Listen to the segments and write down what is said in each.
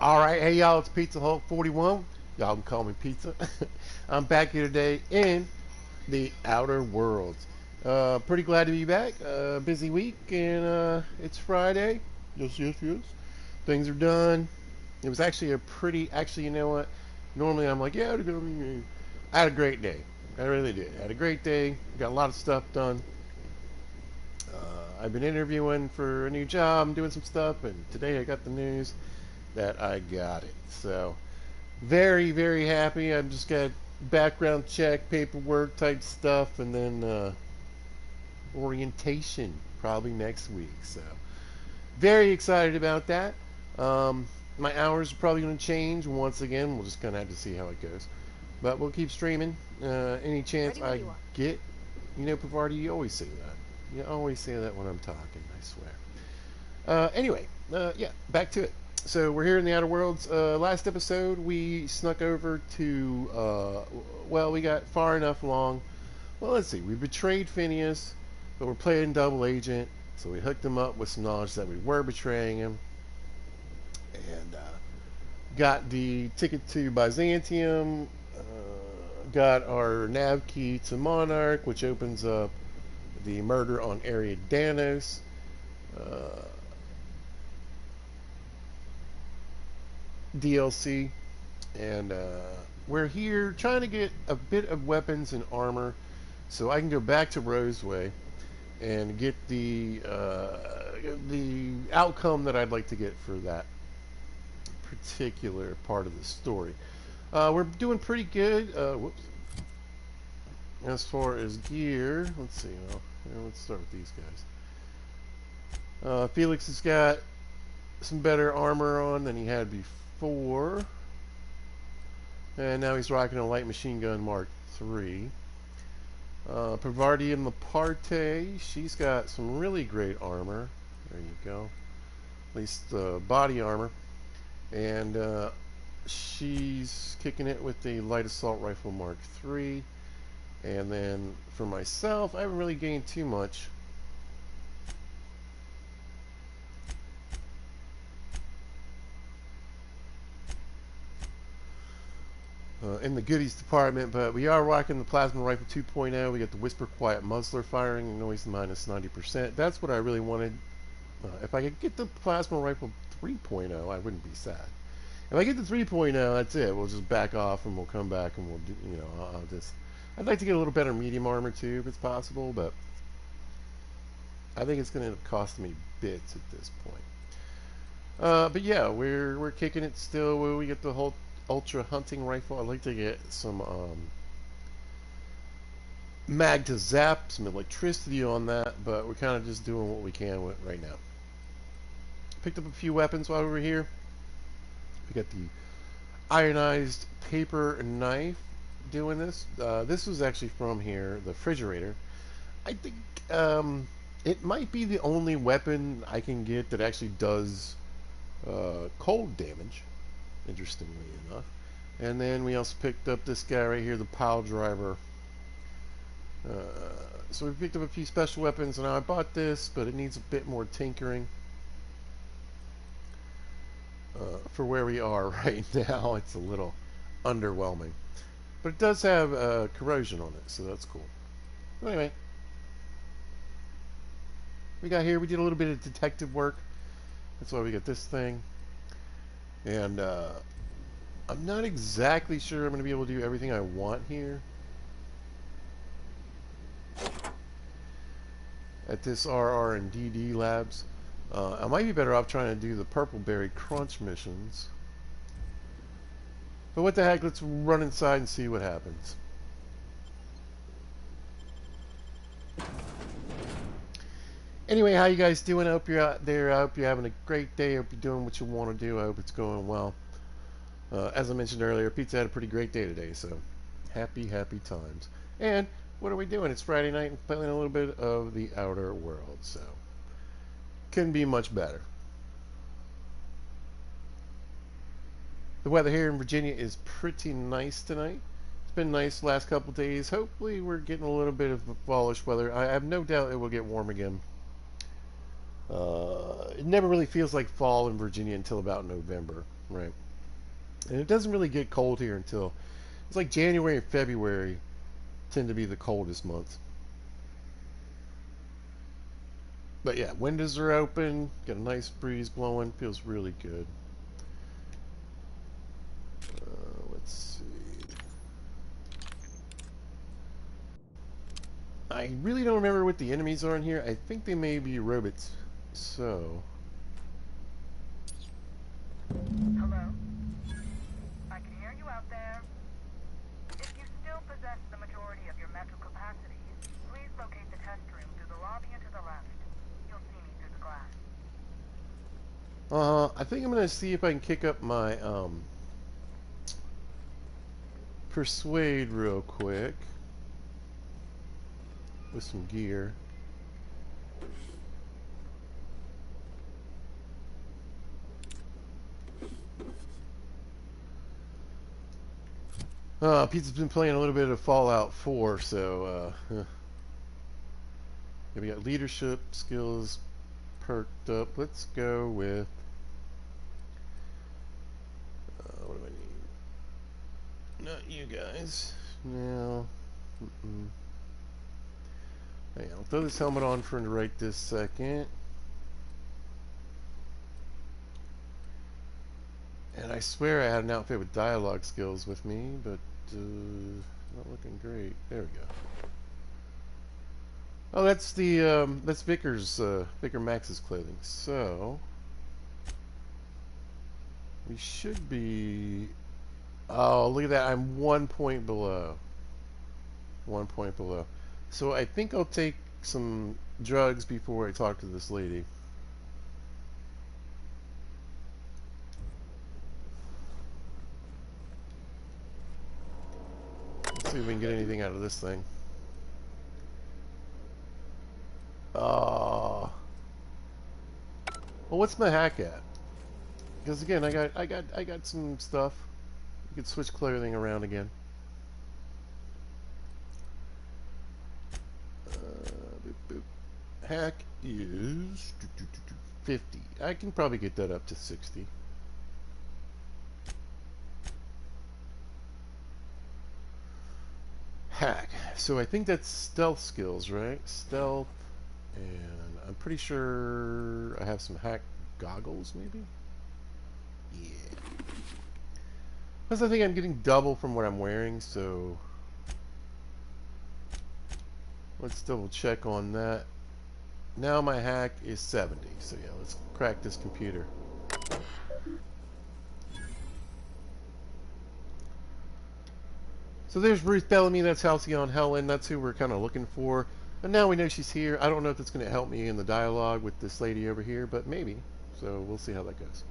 All right, hey y'all, it's Pizza Hut 41. Y'all can call me Pizza. I'm back here today in the Outer Worlds. Pretty glad to be back. Busy week, and it's Friday. Yes, yes, yes. Things are done. It was actually a pretty. Actually, you know what? Normally, I'm like, yeah, I had a great day. I really did. I had a great day. Got a lot of stuff done. I've been interviewing for a new job. I'm doing some stuff, and today I got the news that I got it. So very, very happy. I've just got background check, paperwork type stuff, and then orientation probably next week. So very excited about that. Um, my hours are probably going to change once again. We'll just kind of have to see how it goes. But we'll keep streaming. Any chance Ready when I you are. get, Pavardi, you always say that. You always say that when I'm talking, I swear. Anyway, yeah, back to it. So we're here in the Outer Worlds. Last episode, we snuck over to, well, we got far enough along. Well, let's see. We betrayed Phineas, but we're playing double agent. So we hooked him up with some knowledge that we were betraying him. And got the ticket to Byzantium. Got our nav key to Monarch, which opens up the murder on Area Danos. Uh, DLC, and we're here trying to get a bit of weapons and armor so I can go back to Roseway and get the outcome that I'd like to get for that particular part of the story. We're doing pretty good. Whoops. As far as gear, let's see. Let's start with these guys. Felix has got some better armor on than he had before. And now he's rocking a light machine gun Mark III. Pavardi and Laparte, she's got some really great armor. There you go. At least body armor. And she's kicking it with the light assault rifle Mark III. And then for myself, I haven't really gained too much. In the goodies department, but we are rocking the plasma rifle 2.0. We got the whisper quiet muzzler firing, noise minus 90%. That's what I really wanted. If I could get the plasma rifle 3.0, I wouldn't be sad. If I get the 3.0, that's it. We'll just back off and we'll come back and we'll do, I'll just. I'd like to get a little better medium armor too, if it's possible, but I think it's going to end up costing me bits at this point. But yeah, we're kicking it still. We get the whole ultra hunting rifle. I'd like to get some mag to zap, some electricity on that, but we're kind of just doing what we can with right now. Picked up a few weapons while we were here. We got the ionized paper knife doing this. This was actually from here, the refrigerator. I think it might be the only weapon I can get that actually does cold damage, interestingly enough. And then we also picked up this guy right here, the pile driver. So we picked up a few special weapons, and I bought this, but it needs a bit more tinkering for where we are right now. It's a little underwhelming, but it does have corrosion on it, so that's cool. Anyway, we got here. We did a little bit of detective work. That's why we got this thing. And I'm not exactly sure I'm going to be able to do everything I want here at this RR&DD Labs. I might be better off trying to do the PurpleBerry Crunch missions. But what the heck, let's run inside and see what happens. Anyway, how you guys doing? I hope you're out there. I hope you're having a great day. I hope you're doing what you want to do. I hope it's going well. As I mentioned earlier, Pizza had a pretty great day today, so happy, happy times. And what are we doing? It's Friday night and playing a little bit of the Outer World, so couldn't be much better. The weather here in Virginia is pretty nice tonight. It's been nice the last couple days. Hopefully we're getting a little bit of fallish weather. I have no doubt it will get warm again. it never really feels like fall in Virginia until about November, right? And it doesn't really get cold here until it's like January and February tend to be the coldest months. But yeah, windows are open, got a nice breeze blowing, feels really good. Let's see. I really don't remember what the enemies are in here. I think they may be robots. So. Hello? I can hear you out there. If you still possess the majority of your mental capacity, please locate the test room through the lobby and to the left. You'll see me through the glass. I think I'm gonna see if I can kick up my persuade real quick with some gear. Pizza's been playing a little bit of Fallout 4, so yeah, we got leadership skills perked up. Let's go with what do I need? Not you guys. No. Hey, I'll throw this helmet on for right this second. And I swear I had an outfit with dialogue skills with me, but not looking great. There we go. Oh, that's the that's Vickers Vicar Max's clothing. So we should be. Oh, look at that! I'm 1 point below. 1 point below. So I think I'll take some drugs before I talk to this lady. Let's see if we can get anything out of this thing. Well, what's my hack at? Because again, I got some stuff. You could switch clothing around again. Boop, boop. Hack is 50. I can probably get that up to 60. Hack. So I think that's stealth skills, right? Stealth. And I'm pretty sure I have some hack goggles, maybe? Yeah. Plus I think I'm getting double from what I'm wearing, so let's double check on that. Now my hack is 70, so yeah, let's crack this computer. So there's Ruth Bellamy, that's Halcyon Helen, that's who we're kind of looking for. And now we know she's here. I don't know if that's going to help me in the dialogue with this lady over here, but maybe. So we'll see how that goes.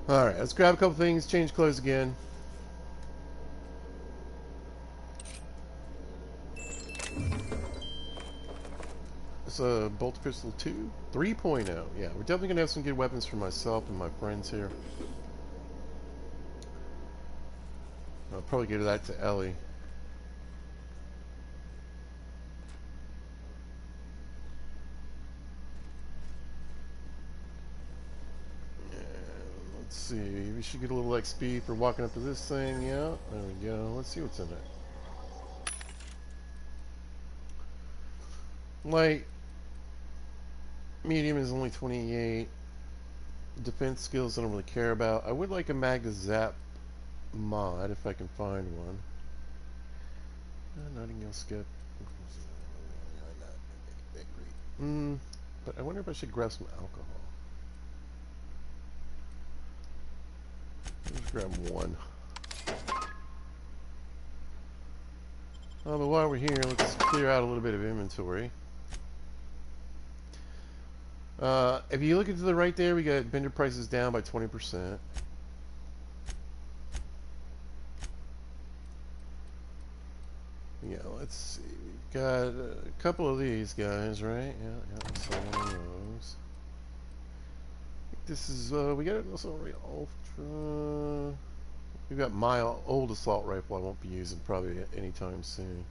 Alright, let's grab a couple things, change clothes again. It's a bolt pistol 2? 3.0. Yeah, we're definitely going to have some good weapons for myself and my friends here. I'll probably give that to Ellie. Let's see, we should get a little XP for walking up to this thing. Yeah, there we go. Let's see what's in it. Light. Medium is only 28. Defense skills I don't really care about. I would like a mag to zap mod if I can find one. Nightingale skip. But I wonder if I should grab some alcohol. Let's grab one. Oh, but while we're here, let's clear out a little bit of inventory. If you look into the right there, we got vendor prices down by 20%. Yeah, let's see. We've got a couple of these guys, right? Yeah, let's sell one of those. This is, we got an assault rifle ultra. We've got my old assault rifle I won't be using probably anytime soon.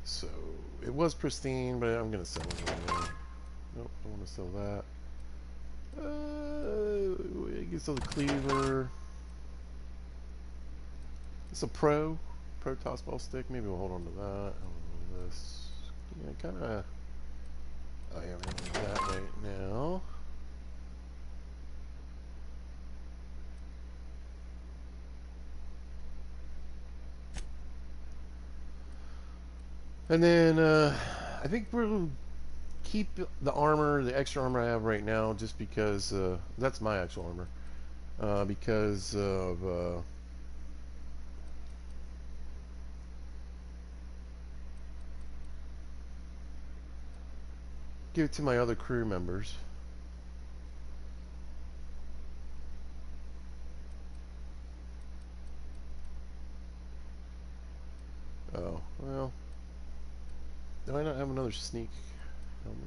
So, it was pristine, but I'm going to sell it anyway. Nope, don't want to sell that. I guess sell the cleaver. It's a pro tossball stick. Maybe we'll hold on to that. I don't know this. Yeah, kind of. Oh yeah, we're doing that right now. And then I think we'll keep the armor, the extra armor I have right now, just because that's my actual armor. Because of give it to my other crew members. Oh, well. Do I not have another sneak helmet?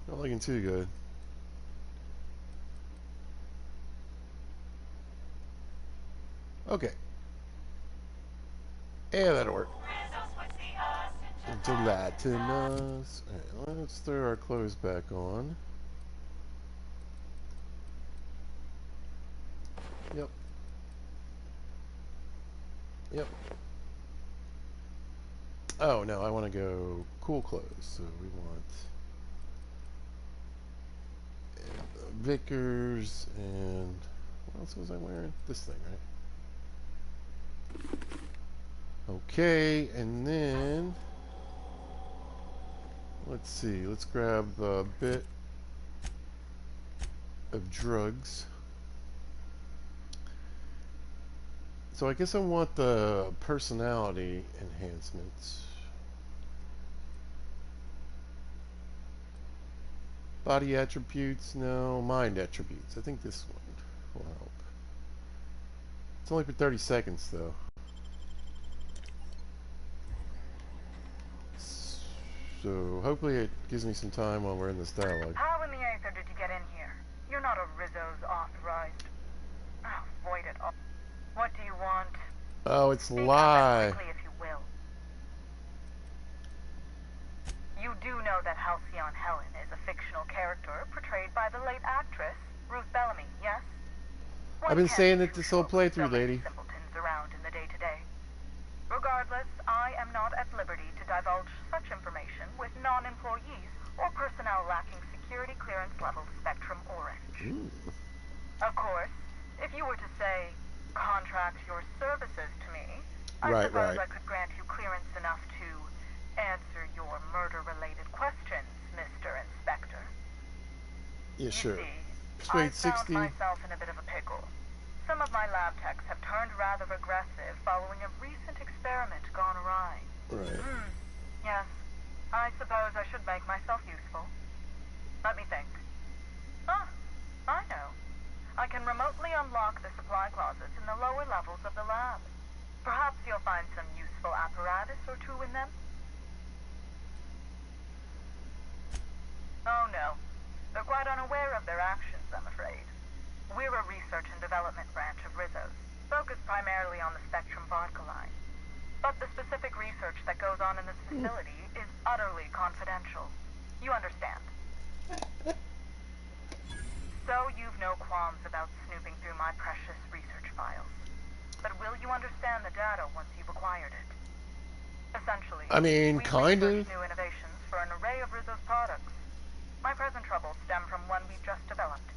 Not looking too good. Okay. Yeah, that'll work. Gelatinous. Alright, let's throw our clothes back on. Yep. Yep. Oh, no, I want to go cool clothes. So we want Vickers and what else was I wearing? This thing, right? Okay, and then let's see. Let's grab a bit of drugs. So I guess I want the personality enhancements. Body attributes, no. Mind attributes. I think this one will help. It's only for 30 seconds, though. So hopefully it gives me some time while we're in this dialogue. How in the aether did you get in here? You're not a Rizzo's authorized. Oh, void it all. What do you want? Oh, it's Speak up lie. and quickly, if you will. You do know that Halcyon Helen is a fictional character portrayed by the late actress Ruth Bellamy, yes? I've been saying it this whole playthrough, lady. Simpletons around in the day-to-day. Regardless, I am not at liberty to divulge such information with non-employees or personnel lacking security clearance level Spectrum Orange. Ooh. Of course, if you were to say, contract your services to me, I suppose I could grant you clearance enough to answer your murder-related questions, Mr. Inspector. Yeah, sure. You see, Persuade I found 60. myself in a bit of a pickle. Some of my lab techs have turned rather aggressive following a recent experiment gone awry. Right. Yes. I suppose I should make myself useful. Let me think. Ah, I know. I can remotely unlock the supply closets in the lower levels of the lab. Perhaps you'll find some useful apparatus or two in them. Oh no. They're quite unaware of their actions, I'm afraid. We're a research and development branch of Rizzo's, focused primarily on the Spectrum vodka line. But the specific research that goes on in this facility is utterly confidential. You understand? So you've no qualms about snooping through my precious research files. But will you understand the data once you've acquired it? Essentially, I mean, kind of. new innovations for an array of Rizzo's products. My present troubles stem from one we've just developed.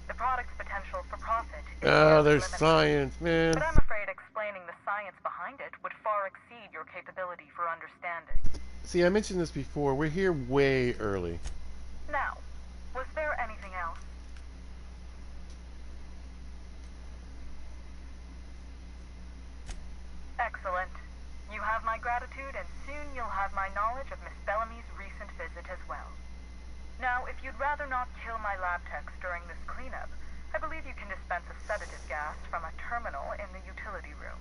The product's potential for profit is there's limited. science, man. But I'm afraid explaining the science behind it would far exceed your capability for understanding. See, I mentioned this before. We're here way early. Now, was there anything else? Excellent. You have my my gratitude, and soon you'll have my knowledge of Miss Bellamy's recent visit as well. Now, if you'd rather not kill my lab techs during this cleanup, I believe you can dispense a sedative gas from a terminal in the utility room.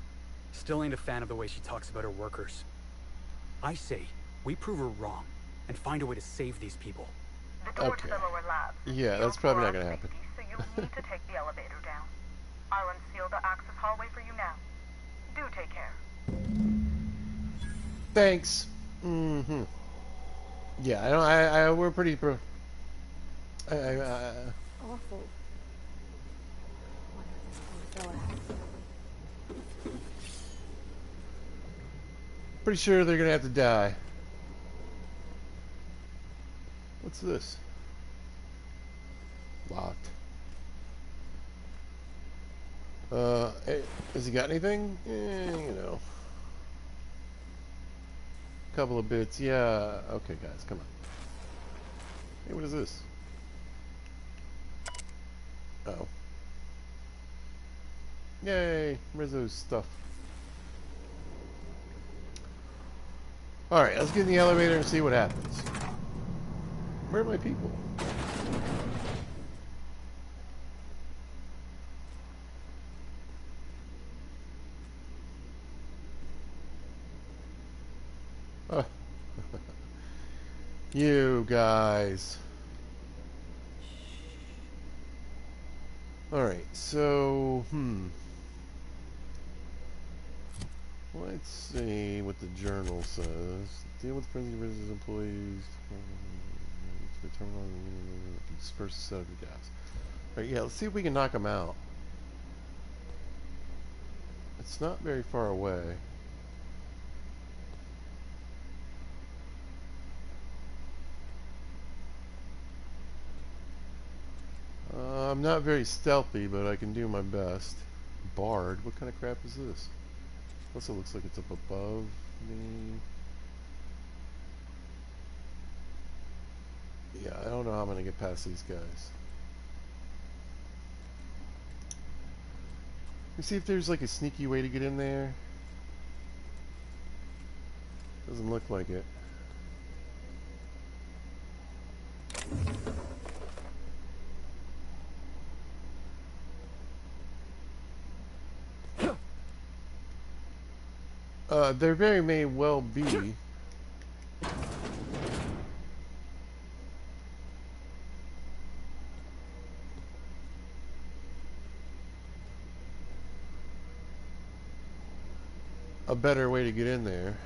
Still ain't a fan of the way she talks about her workers. I say, we prove her wrong, and find a way to save these people. The door to the lower labs. Yeah, that's probably not going to happen. So you'll need to take the elevator down. I'll unseal the access hallway for you now. Do take care. Thanks. Yeah, we're pretty Awful. pretty sure they're gonna have to die. What's this? Locked. Hey, has he got anything? You know. Couple of bits, yeah. Okay, guys, come on. Hey, what is this? Oh. Yay, Rizzo's stuff. Alright, let's get in the elevator and see what happens. Where are my people? You guys. Alright, so, let's see what the journal says. Deal with frenzy business employees. Disperse the set of the gas. Alright, yeah, let's see if we can knock them out. It's not very far away. I'm not very stealthy, but I can do my best. Bard? What kind of crap is this? Also looks like it's up above me. Yeah, I don't know how I'm gonna get past these guys. Let me see if there's like a sneaky way to get in there. Doesn't look like it. There very may well be. A better way to get in there.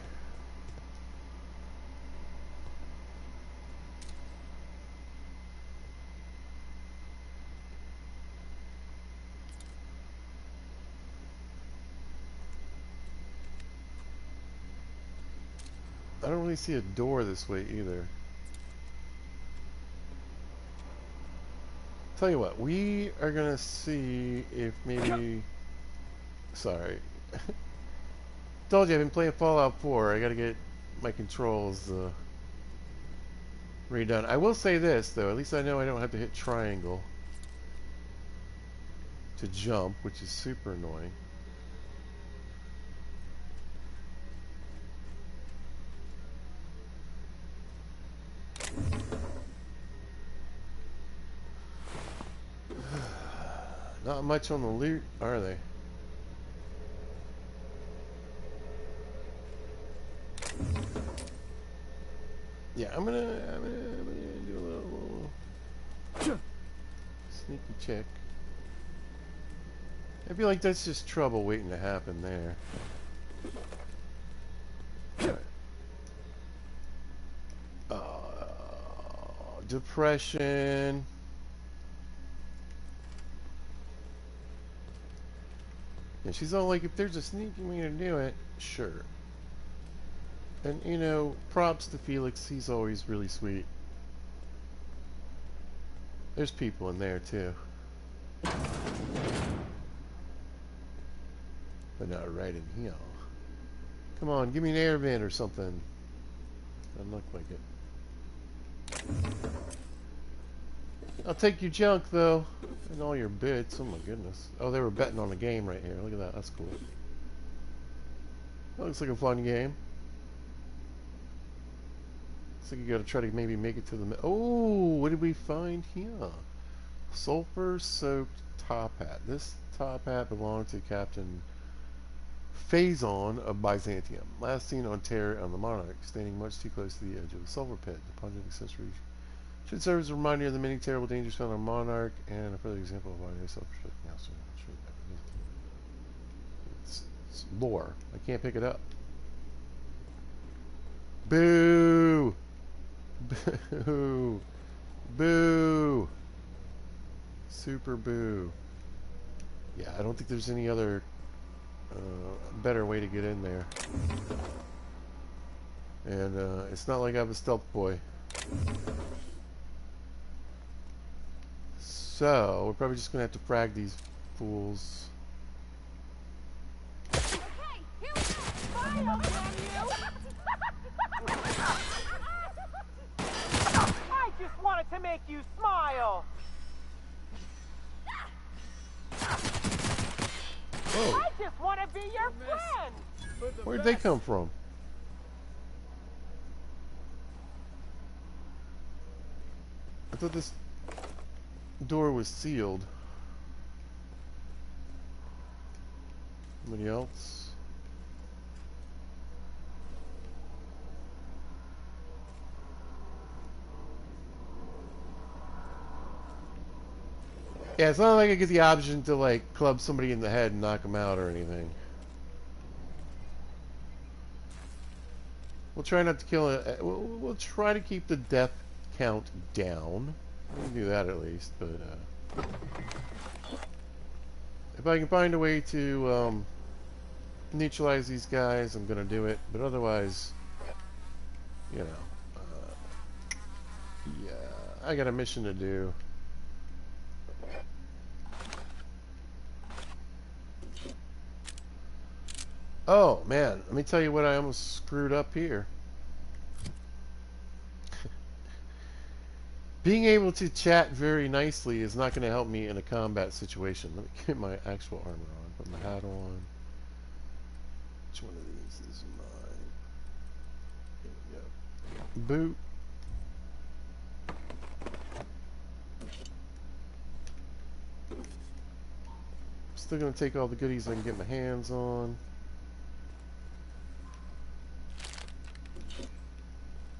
I don't really see a door this way either. Tell you what, we are gonna see if maybe... Sorry. Told you I've been playing Fallout 4. I gotta get my controls redone. I will say this though, at least I know I don't have to hit triangle to jump, which is super annoying. Not much on the loot, are they? Yeah, I'm gonna do a little sneaky check. I feel like that's just trouble waiting to happen there. Depression. And she's all like, if there's a sneaky way to do it, sure. And, you know, props to Felix. He's always really sweet. There's people in there, too. But not right in here. Come on, give me an air vent or something. Doesn't look like it. I'll take your junk, though. And all your bits. Oh, my goodness. Oh, they were betting on a game right here. Look at that. That's cool. That looks like a fun game. So you gotta try to maybe make it to the... Oh, what did we find here? Sulfur-soaked top hat. This top hat belonged to Captain Phazon of Byzantium. Last seen on terror on the Monarch, standing much too close to the edge of the sulfur pit. The pungent accessory should serve as a reminder of the many terrible dangers found on Monarch and a further example of why no self-respecting house. It's lore. I can't pick it up. Boo! Boo! Boo! Super boo. Yeah, I don't think there's any other better way to get in there. And it's not like I have a stealth boy. So, we're probably just going to have to frag these fools. Okay, here we go. Smile, damn you! I just wanted to make you smile. Whoa. I just want to be your friend. Where'd they come from? I thought this door was sealed. Anybody else? Yeah, it's not like I get the option to like club somebody in the head and knock them out or anything. We'll try not to kill it. We'll try to keep the death count down. We can do that at least, but if I can find a way to neutralize these guys, I'm gonna do it. But otherwise, you know, yeah, I got a mission to do. Oh man, let me tell you what I almost screwed up here. Being able to chat very nicely is not going to help me in a combat situation. Let me get my actual armor on, put my hat on. Which one of these is mine? Here we go. Boot. Still going to take all the goodies I can get my hands on.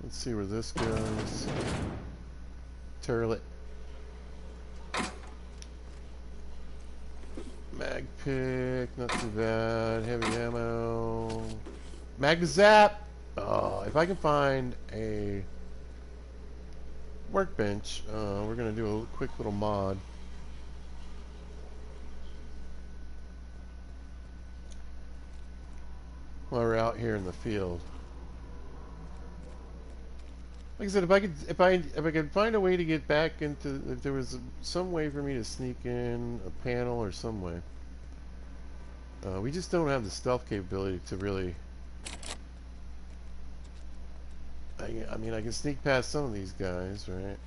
Let's see where this goes. Turlet. Mag pick, not too bad. Heavy ammo. Mag zap! Oh, if I can find a workbench, we're going to do a quick little mod. While we're out here in the field. Like I said, if I could find a way to get back into, if there was some way for me to sneak in a panel or some way. We just don't have the stealth capability to really. I mean, I can sneak past some of these guys, right?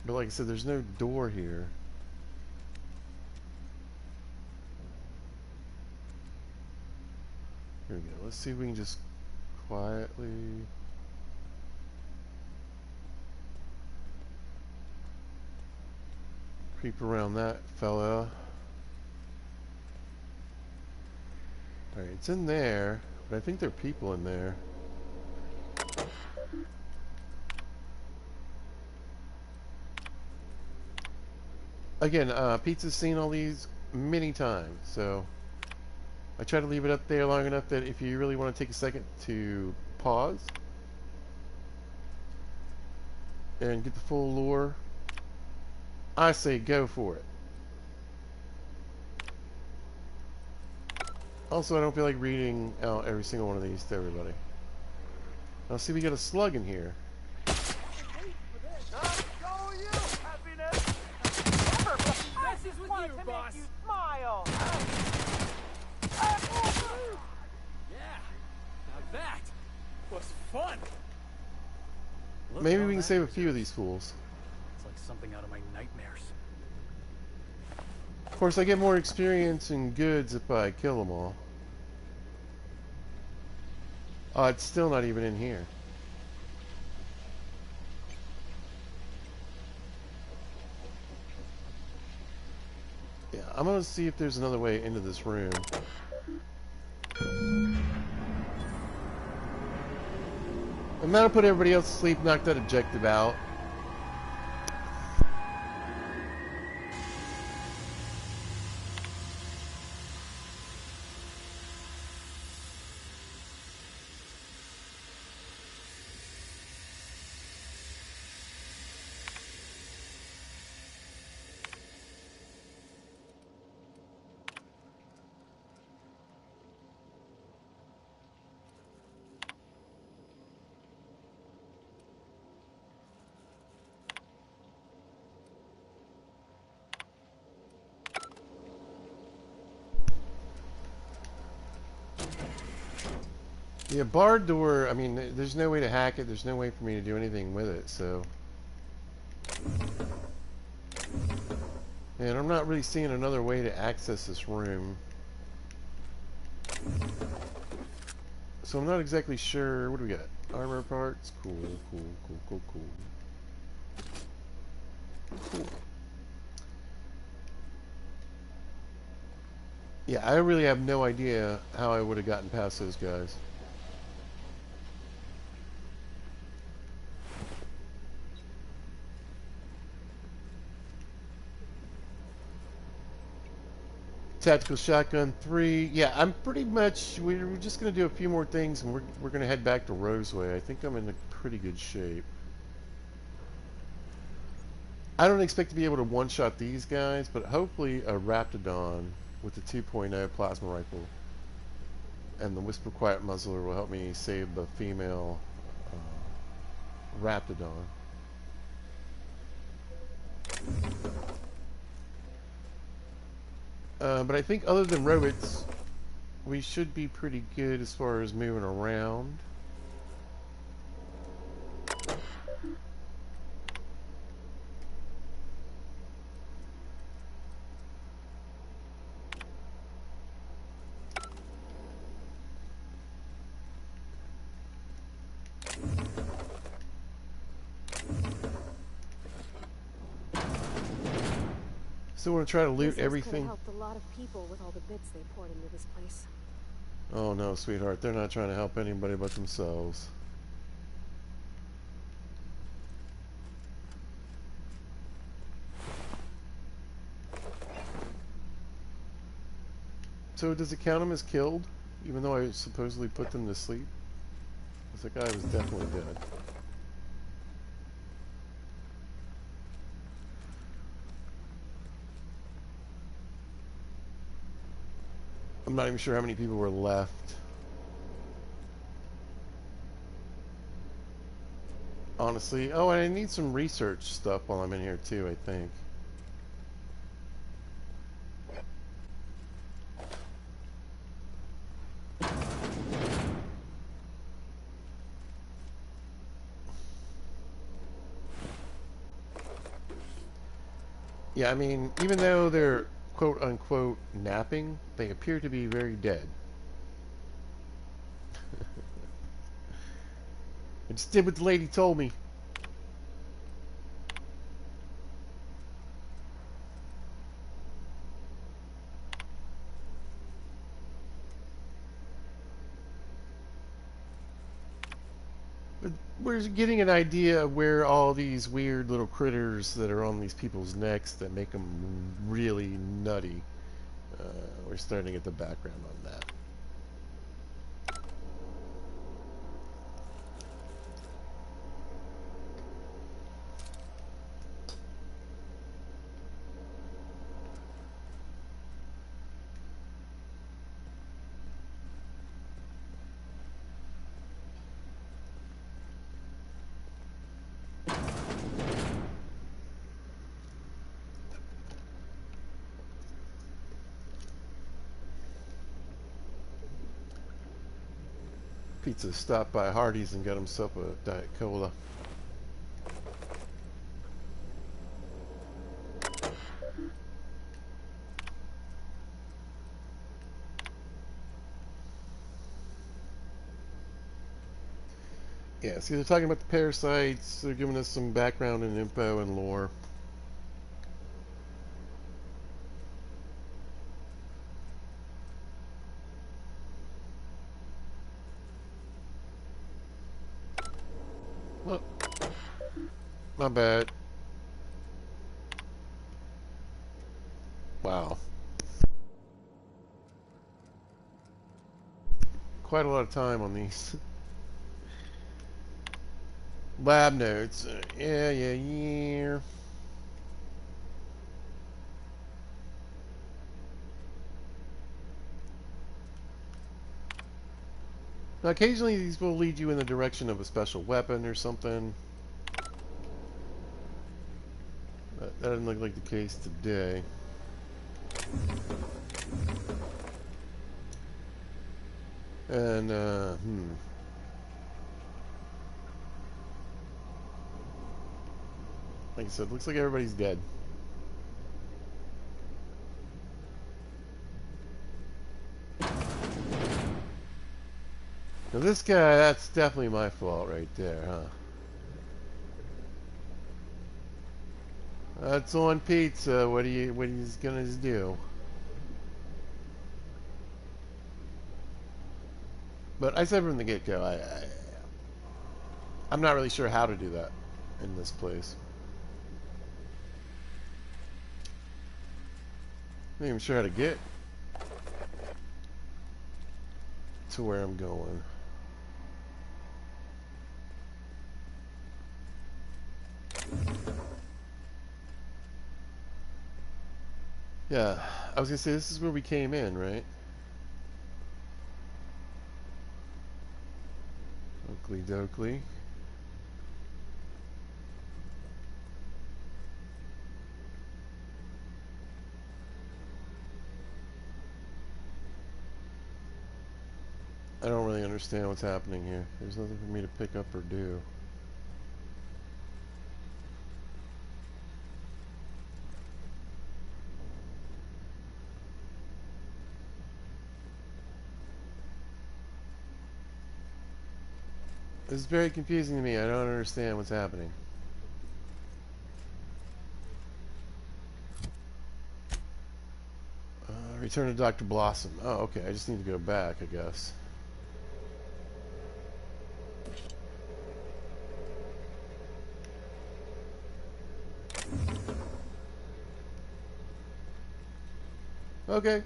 But like I said, there's no door here. Here we go. Let's see if we can just quietly creep around that fella. Alright, it's in there, but I think there are people in there. Again, Pizza's seen all these many times, so I try to leave it up there long enough that if you really want to take a second to pause and get the full lure, I say go for it. Also, I don't feel like reading out every single one of these to everybody. Now, see, we got a slug in here. That was fun. Maybe we can save a few of these fools. It's like something out of my nightmares. Of course, I get more experience and goods if I kill them all. Oh, it's still not even in here. Yeah, I'm gonna see if there's another way into this room. I'm gonna put everybody else to sleep, knock that objective out. Yeah, barred door, I mean, there's no way to hack it. There's no way for me to do anything with it, so... And I'm not really seeing another way to access this room. So I'm not exactly sure. What do we got? Armor parts? Cool, cool, cool, cool, cool. Cool. Yeah, I really have no idea how I would have gotten past those guys. Tactical shotgun 3. Yeah, I'm pretty much. We're just gonna do a few more things, and we're gonna head back to Roseway. I think I'm in a pretty good shape. I don't expect to be able to one-shot these guys, but hopefully a Raptidon with the 2.0 plasma rifle and the Whisper Quiet muzzler will help me save the female Raptidon. But I think other than robots, we should be pretty good as far as moving around. Still want to try to loot everything. Helped a lot of people with all the bits they poured into this place. Oh no, sweetheart, they're not trying to help anybody but themselves. So does it count them as killed, even though I supposedly put them to sleep? Because that guy was definitely dead. I'm not even sure how many people were left. Honestly. Oh, and I need some research stuff while I'm in here too, I think. Yeah, I mean, even though they're quote-unquote napping, they appear to be very dead. I just did what the lady told me. But we're getting an idea of where all these weird little critters that are on these people's necks that make them really nutty. We're starting to get the background on that. Pizza stopped by Hardee's and got himself a Diet Cola. Yeah, see, they're talking about the parasites. They're giving us some background and info and lore. Well, not bad. Wow. Quite a lot of time on these. Lab notes. Yeah. Now, occasionally these will lead you in the direction of a special weapon or something. That doesn't look like the case today. And, like I said, looks like everybody's dead. Now this guy, that's definitely my fault right there, huh? That's on pizza. What are you gonna do? But I said from the get-go, I'm not really sure how to do that in this place. I'm not even sure how to get to where I'm going. Yeah, I was gonna say this is where we came in, right? Oakley dokley. I don't really understand what's happening here. There's nothing for me to pick up or do. This is very confusing to me. I don't understand what's happening. Return to Dr. Blossom. Oh, okay. I just need to go back, I guess. Okay.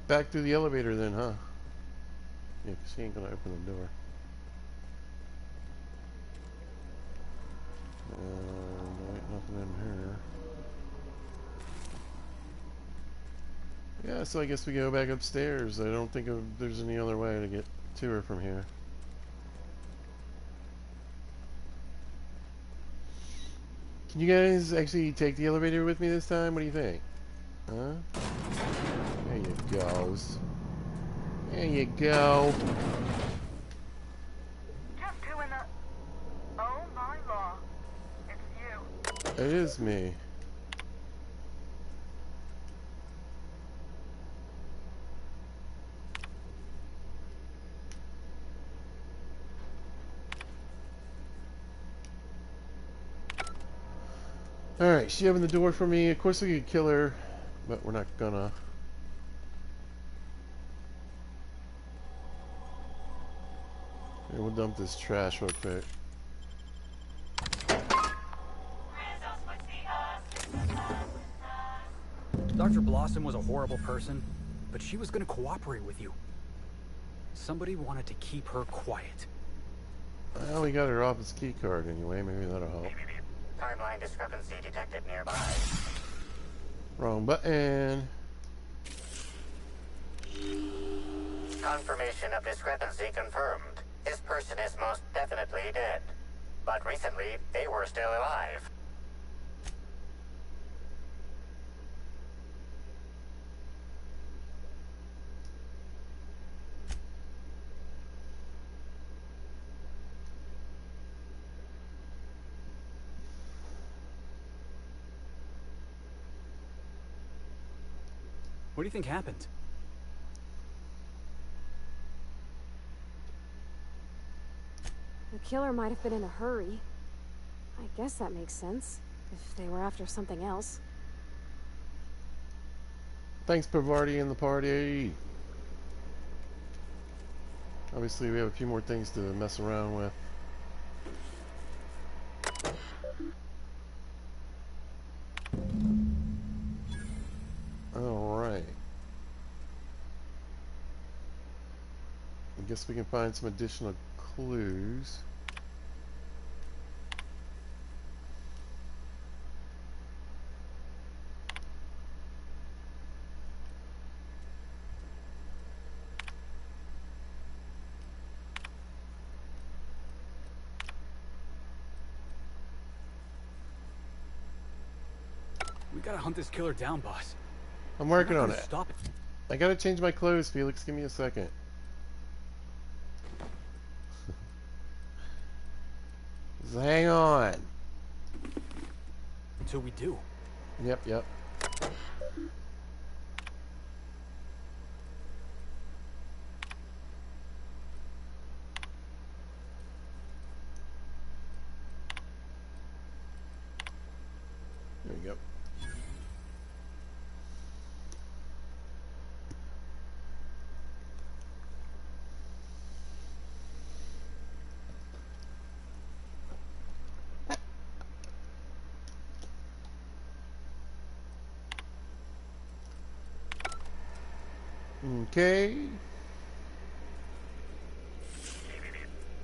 Back through the elevator then, huh? Yeah, 'cause she ain't gonna open the door. There ain't nothing in here. Yeah, so I guess we go back upstairs. I don't think there's any other way to get to her from here. Can you guys actually take the elevator with me this time? What do you think? Huh? There you go. There you go. Just who in the... Oh my law. It's you. It is me. Alright, she opened the door for me. Of course we could kill her, but we're not gonna. Here, we'll dump this trash real quick. Dr. Blossom was a horrible person, but she was going to cooperate with you. Somebody wanted to keep her quiet. Well, we got her office key card anyway. Maybe that'll help. Timeline discrepancy detected nearby. Wrong button. Confirmation of discrepancy confirmed. This person is most definitely dead. But recently, they were still alive. What do you think happened? The killer might have been in a hurry. I guess that makes sense, if they were after something else. Thanks, Pavardi and the party. Obviously, we have a few more things to mess around with. Alright. I guess we can find some additional clues. We gotta hunt this killer down, boss. I'm working We're not on gonna it. Stop it. I gotta change my clothes, Felix. Give me a second. Just hang on. Until we do. Yep, yep. There we go. Okay.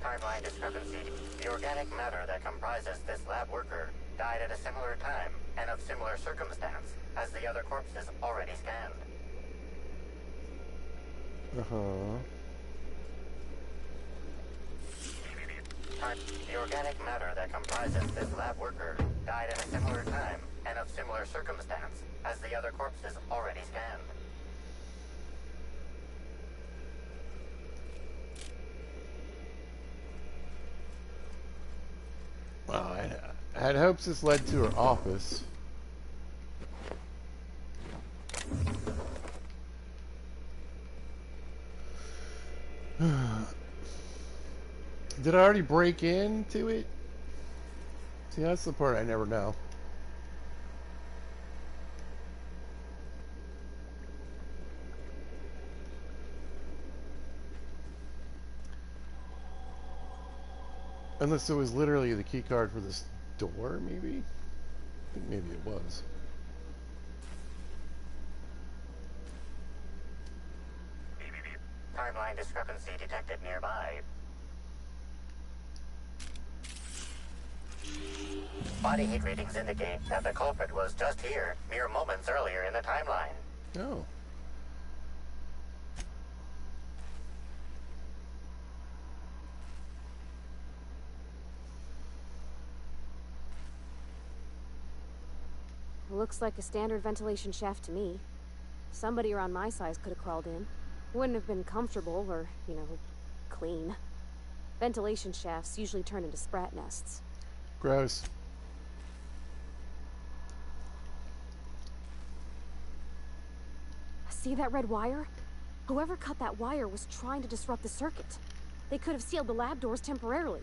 Timeline discrepancy. The organic matter that comprises this lab worker died at a similar time and of similar circumstance as the other corpses already scanned. Uh-huh. The organic matter that comprises this lab worker died at a similar time and of similar circumstance as the other corpses already scanned. Well, I had hopes this led to her office. Did I already break into it? See, that's the part I never know. Unless it was literally the key card for this door, maybe? I think maybe it was. Timeline discrepancy detected nearby. Body heat readings indicate that the culprit was just here mere moments earlier in the timeline. Oh. Looks like a standard ventilation shaft to me. Somebody around my size could have crawled in. Wouldn't have been comfortable or, you know, clean. Ventilation shafts usually turn into sprat nests. Gross. See that red wire? Whoever cut that wire was trying to disrupt the circuit. They could have sealed the lab doors temporarily.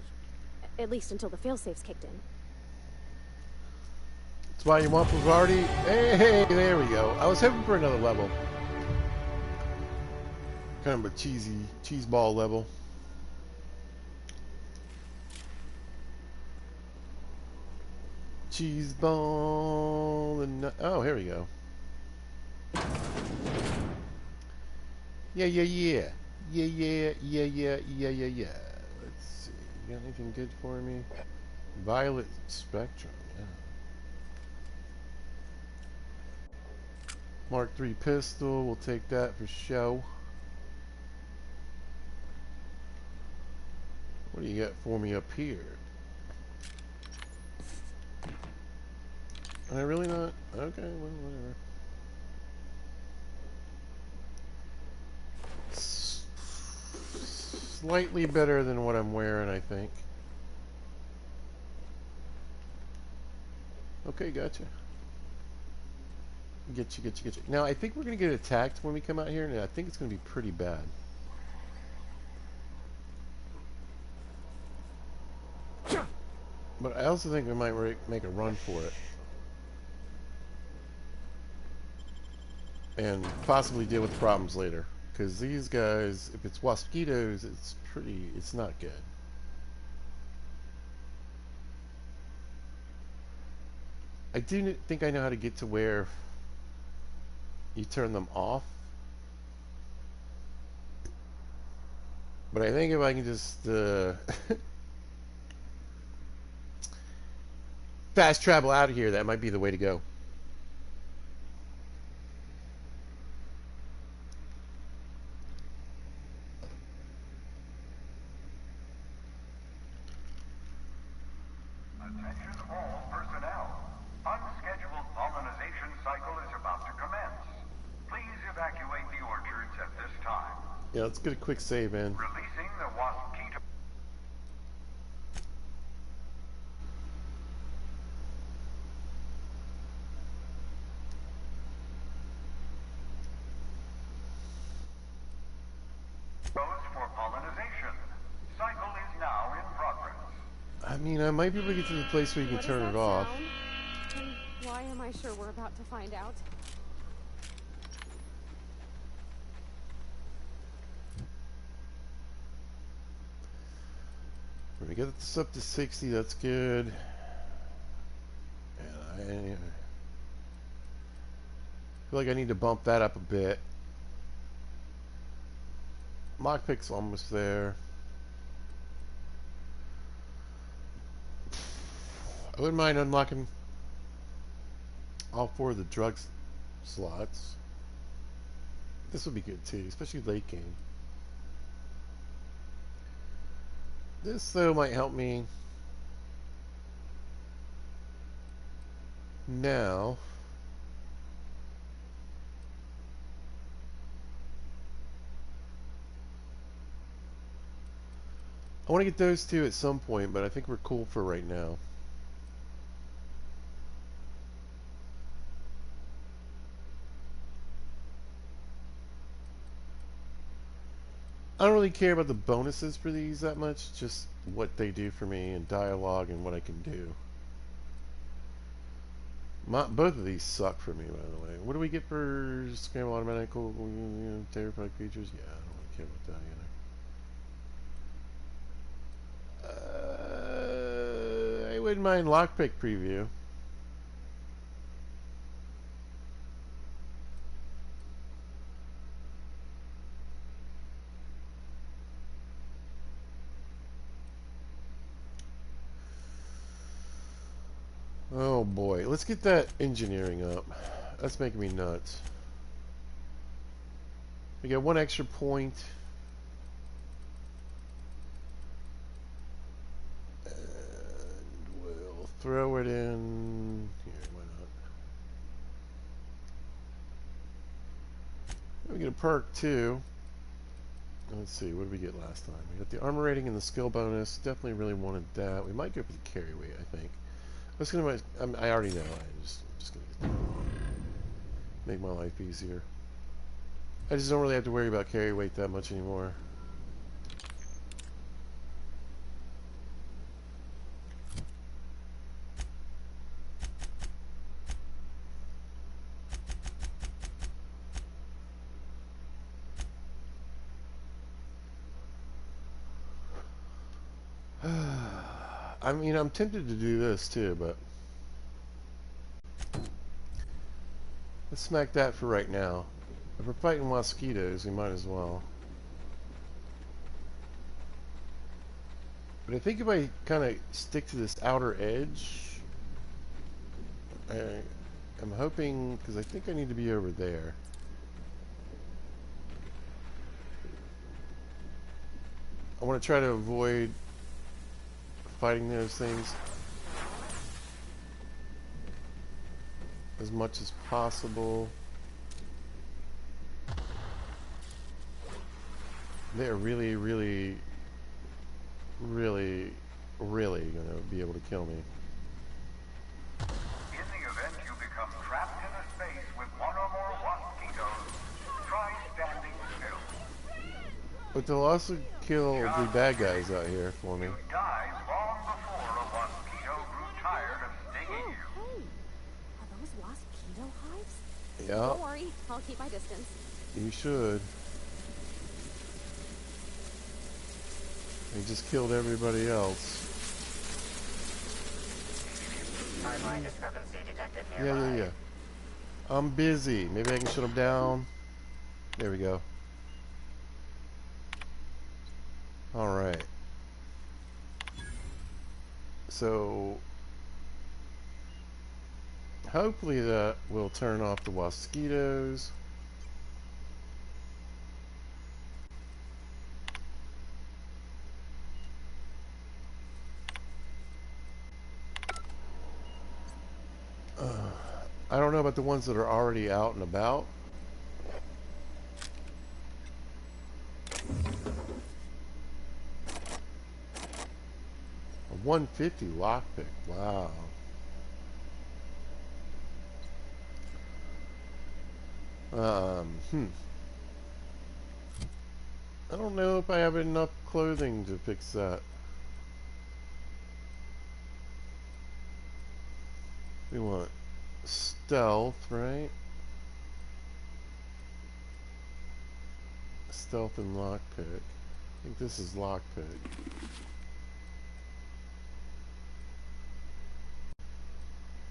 At least until the failsafes kicked in. That's why you want Pavardi. Hey, there we go. I was hoping for another level. Kind of a cheesy cheese ball level. Cheese ball and oh, here we go. Yeah. Let's see. You got anything good for me? Violet spectrum. Yeah. Mark III pistol. We'll take that for show. What do you got for me up here? Am I really not? Okay, well, whatever. Slightly better than what I'm wearing, I think. Okay, gotcha. Get you. Now, I think we're going to get attacked when we come out here, and I think it's going to be pretty bad. But I also think we might make a run for it. And possibly deal with the problems later. Because these guys, if it's mosquitoes, it's not good. I do think I know how to get to where you turn them off. But I think if I can just fast travel out of here, that might be the way to go. Attention all personnel. Unscheduled pollinization cycle is about to commence. Please evacuate the orchards at this time. Yeah, let's get a quick save in. Releasing the mosquito. For pollinization. Cycle is now in progress. I mean, I might be able to get to the place where you can What turn does it that off. sound? And why am I sure we're about to find out? When we get this up to 60, that's good. And I feel like I need to bump that up a bit. Lockpick's almost there. I wouldn't mind unlocking all 4 of the drugs slots. This would be good too, especially late game. This though might help me now. I want to get those 2 at some point, but I think we're cool for right now. I don't really care about the bonuses for these that much, just what they do for me and dialogue and what I can do. Both of these suck for me, by the way. What do we get for scramble automatical terrified creatures? Yeah, I don't really care about that either. I wouldn't mind lockpick preview. Oh boy, let's get that engineering up. That's making me nuts. We got 1 extra point. And we'll throw it in here, why not? We get a perk too. Let's see, what did we get last time? We got the armor rating and the skill bonus. Definitely really wanted that. We might go for the carry weight, I think. I already know. I'm just gonna make my life easier. I just don't really have to worry about carry weight that much anymore. I mean, I'm tempted to do this too, but let's smack that for right now. If we're fighting mosquitoes, we might as well. But I think if I kind of stick to this outer edge, I'm hoping, because I think I need to be over there. I want to try to avoid fighting those things as much as possible. They're really, really, really, really going to be able to kill me. In the event you become trapped in a space with 1 or more mosquitoes, try standing still. But they'll also kill the bad guys out here for me. You die long before a mosquito Yeah, Don't worry, I'll keep my distance. you should. He just killed everybody else. Timeline discrepancy detected Yeah, nearby. yeah, yeah. I'm busy. Maybe I can shut him down. There we go. Alright. So, hopefully that will turn off the mosquitoes. I don't know about the ones that are already out and about. A 150 lockpick. Wow. I don't know if I have enough clothing to fix that. We want stealth, right? Stealth and lockpick. I think this is lockpick.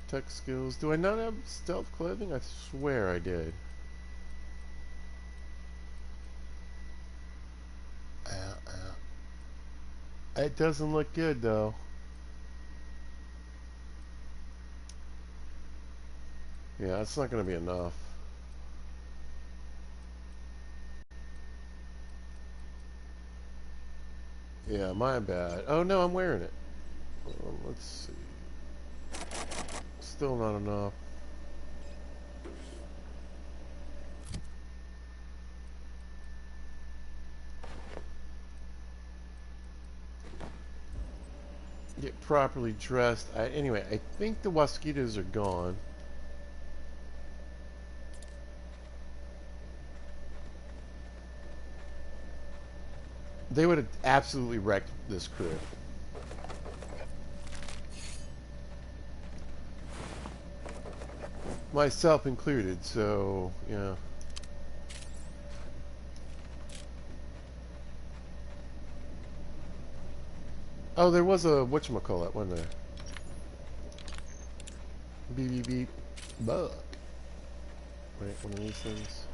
Tech skills. Do I not have stealth clothing? I swear I did. Ow, ow. It doesn't look good though. Yeah, it's not going to be enough. Yeah, my bad. Oh no, I'm wearing it. Let's see. Still not enough. Get properly dressed. Anyway, I think the mosquitoes are gone. They would have absolutely wrecked this crew. Myself included, so, yeah. Oh, there was a whatchamacallit, wasn't there? Beep, beep, beep. Bug. Wait, one of these things.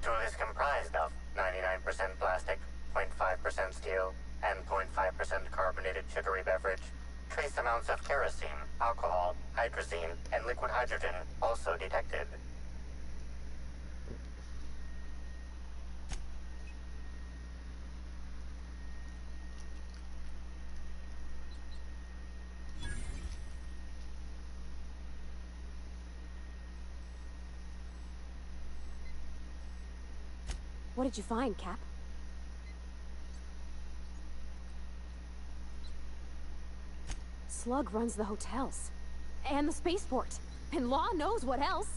Tool is comprised of 99% plastic, 0.5% steel, and 0.5% carbonated sugary beverage. Trace amounts of kerosene, alcohol, hydrazine, and liquid hydrogen also detected. What did you find, Cap? Slug runs the hotels. And the spaceport. And Law knows what else.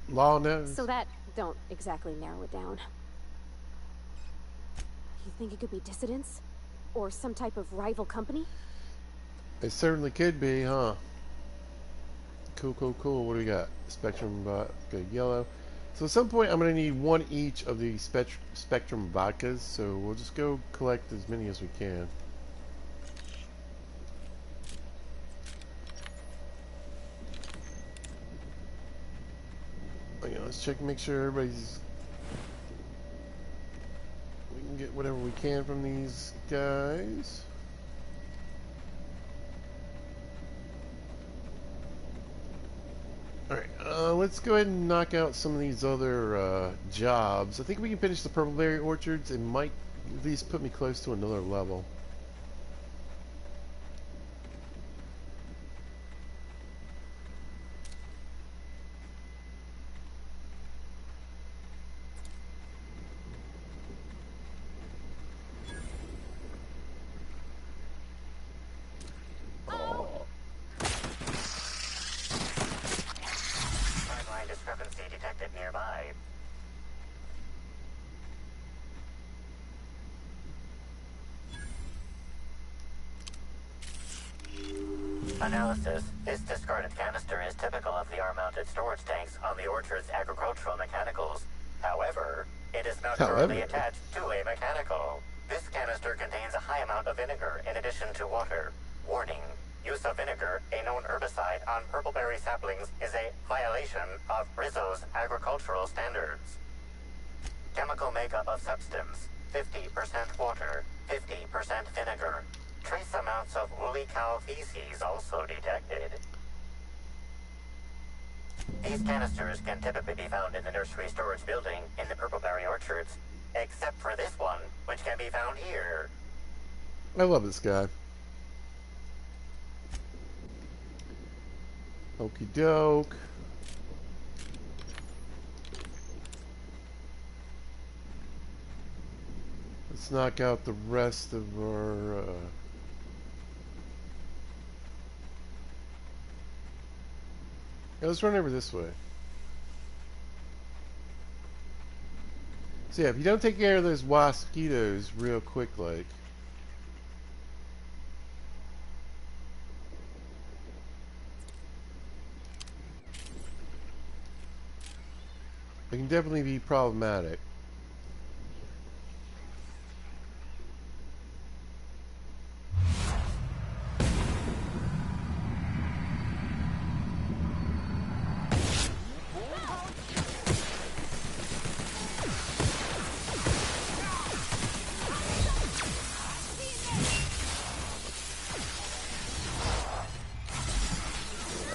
Law knows. So that don't exactly narrow it down. You think it could be dissidents? Or some type of rival company? It certainly could be, huh? Cool, cool, cool. What do we got? Spectrum, good yellow. So at some point I'm going to need one each of the Spectrum vodkas, so we'll just go collect as many as we can. Okay, let's check, make sure everybody's... We can get whatever we can from these guys. Alright, let's go ahead and knock out some of these other jobs. I think we can finish the PurpleBerry orchards. It might at least put me close to another level. analysis, this discarded canister is typical of the R-mounted storage tanks on the orchard's agricultural mechanicals. However, it is not currently attached to a mechanical. This canister contains a high amount of vinegar in addition to water. Warning: use of vinegar, a known herbicide, on PurpleBerry saplings is a violation of Rizzo's agricultural standards. Chemical makeup of substance: 50% water, 50% vinegar. Trace amounts of woolly cow feces also detected. These canisters can typically be found in the nursery storage building in the PurpleBerry orchards, except for this one, which can be found here. I love this guy. Okie doke. Let's knock out the rest of our... Yeah, let's run over this way. So yeah, if you don't take care of those mosquitoes real quick, like... it can definitely be problematic.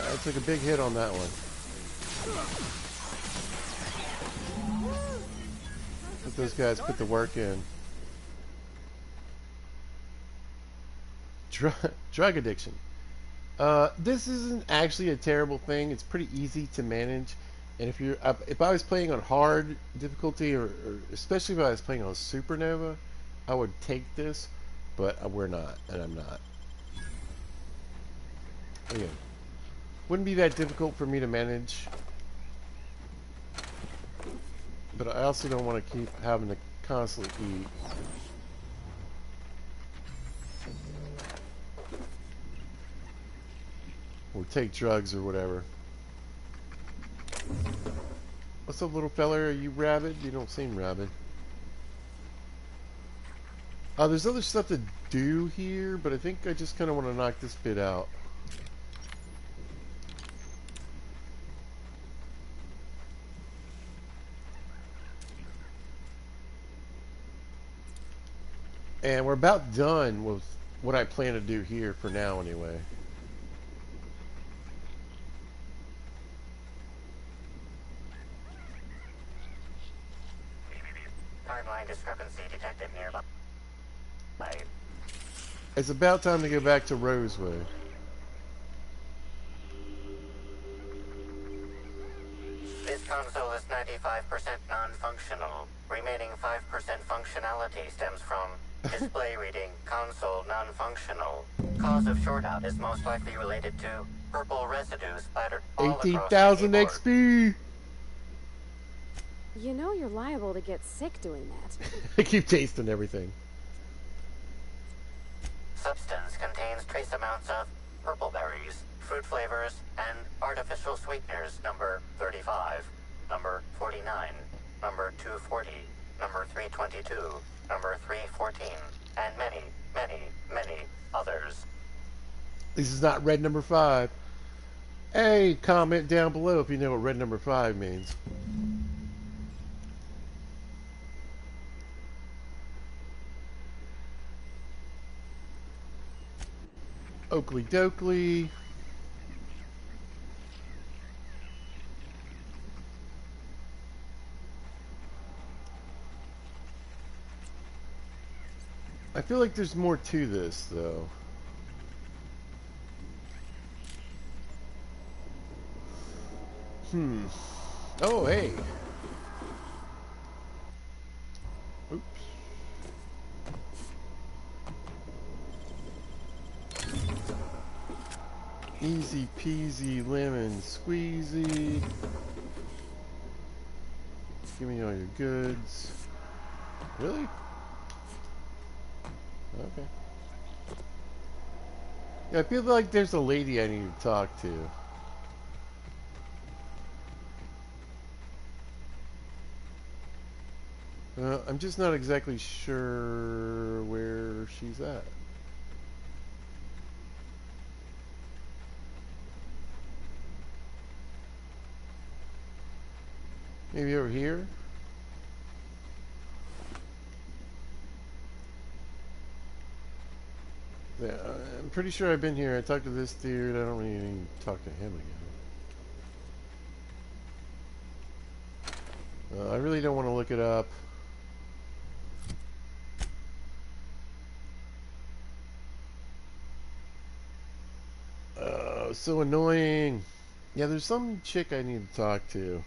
I took a big hit on that one. Let those guys put the work in. Drug addiction. This isn't actually a terrible thing. It's pretty easy to manage. And if I was playing on hard difficulty, or especially if I was playing on Supernova, I would take this. But we're not, and I'm not. Again, wouldn't be that difficult for me to manage. But I also don't want to keep having to constantly eat. Or take drugs or whatever. What's up, little fella? Are you rabid? You don't seem rabid. There's other stuff to do here, but I think I just kind of want to knock this bit out. And we're about done with what I plan to do here for now, anyway. Timeline discrepancy detected nearby. It's about time to go back to Roseway. This console is 95% non-functional. Remaining 5% functionality stems from display reading console non-functional. Cause of shortout is most likely related to purple residue splattered all across the 18,000 keyboard. XP! You know you're liable to get sick doing that. I keep tasting everything. Substance contains trace amounts of purple berries, fruit flavors, and artificial sweeteners number 35, number 49, number 240, number 322, number 314, and many, many, many others. This is not red number 5. Hey, comment down below if you know what red number 5 means. Oakley dokley. I feel like there's more to this, though. Oh, hey. Oops. Easy peasy lemon squeezy. Give me all your goods. Really? Okay. I feel like there's a lady I need to talk to. I'm just not exactly sure where she's at. Maybe over here? Yeah, I'm pretty sure I've been here. I talked to this dude. I don't really need to talk to him again. I really don't want to look it up. So annoying. Yeah, there's some chick I need to talk to.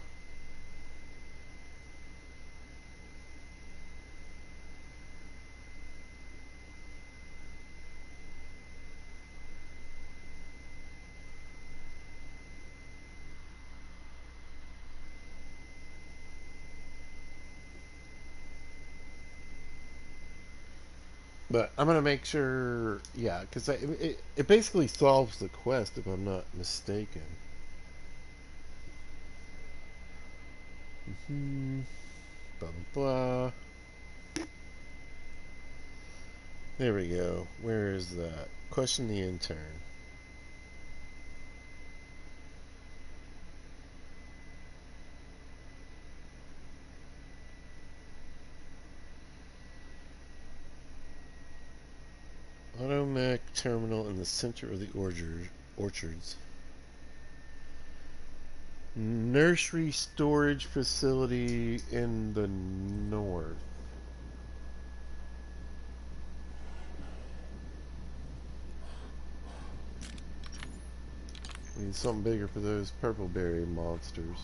But I'm gonna make sure, yeah, because it basically solves the quest if I'm not mistaken. Blah blah blah. There we go. Where is that? Question the intern. Automech terminal in the center of the orchards. Nursery storage facility in the north. We need something bigger for those PurpleBerry monsters.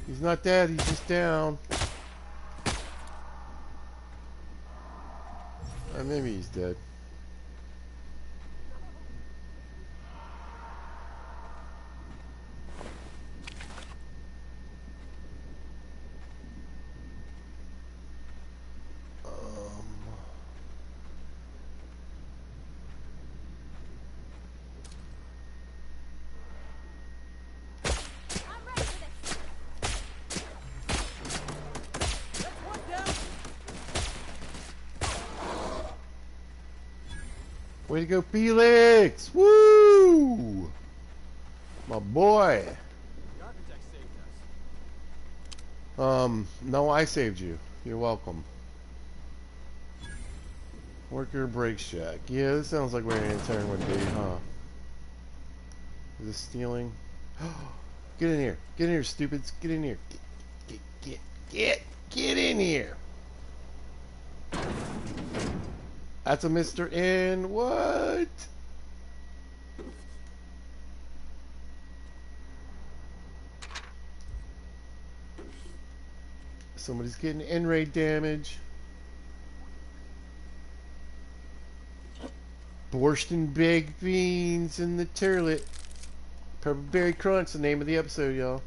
He's not dead, he's just down. Maybe he's dead. Way to go, Felix! Woo! My boy. The architect saved us. No, I saved you. You're welcome. Worker Brake Shack. Yeah, this sounds like where an intern would be, huh? Is this stealing? Get in here. Get in here, stupids. Get in here. Get in here. That's a Mr. N. What? Somebody's getting N-ray damage. Borscht and baked beans in the turlet. PurpleBerry Crunch, the name of the episode, y'all.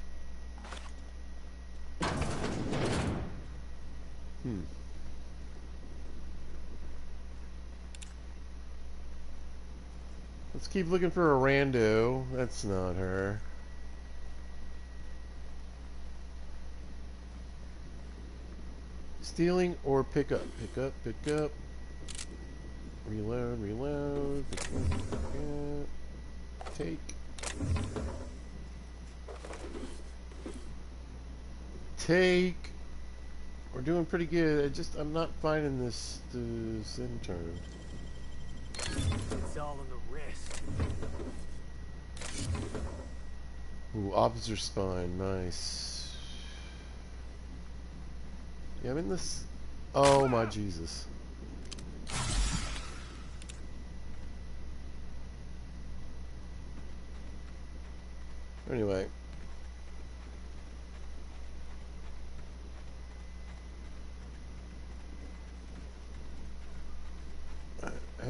Let's keep looking for a rando. That's not her. Stealing or pick up? Pick up, pick up. Reload, reload. Pick up. Take. Take. We're doing pretty good. I'm not finding this intern. It's all in the wrist. Ooh, officer spine. Nice. Yeah, I'm in this. Oh my Jesus. Anyway.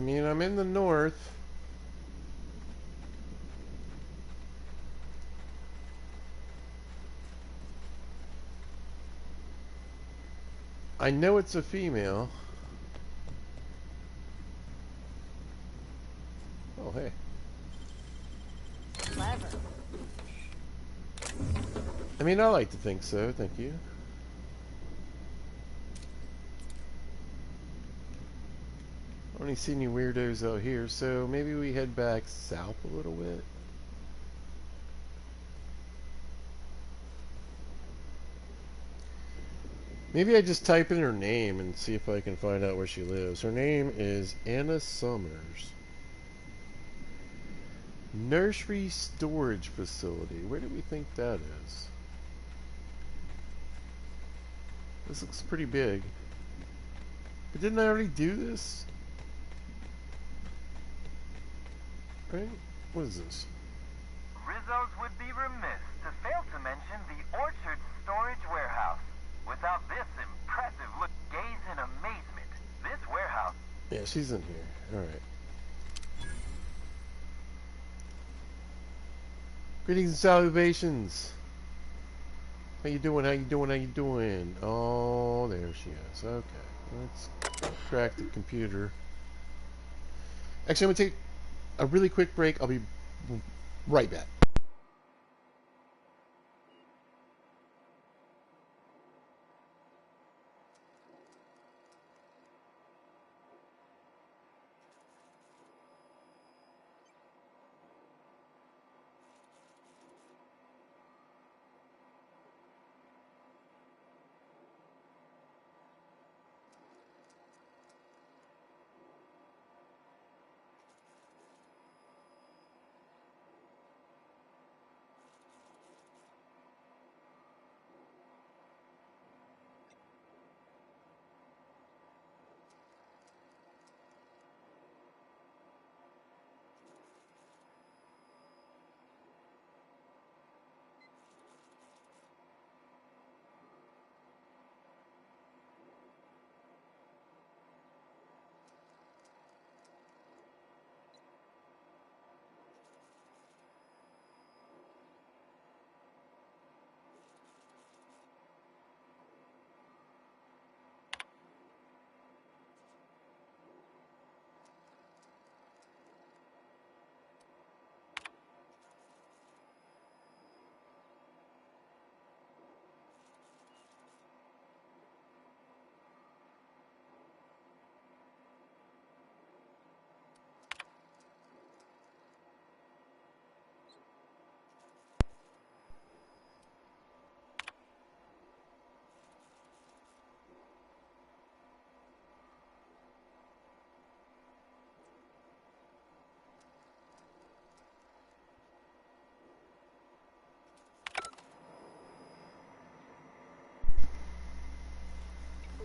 mean, I'm in the north. I know it's a female. Oh, hey. Clever. I mean, I like to think so. Thank you. I don't see any weirdos out here, so maybe we head back south a little bit. Maybe I just type in her name and see if I can find out where she lives. Her name is Anna Summers. Nursery Storage Facility. Where do we think that is? This looks pretty big. But didn't I already do this? Right? What is this? Rizzo's would be remiss to fail to mention the Orchard Storage Warehouse. Without this impressive look, gaze in amazement. This warehouse... Yeah, she's in here. Alright. Greetings and salutations. How you doing? How you doing? How you doing? Oh, there she is. Okay. Let's crack the computer. Actually, I'm going to take a really quick break. I'll be right back.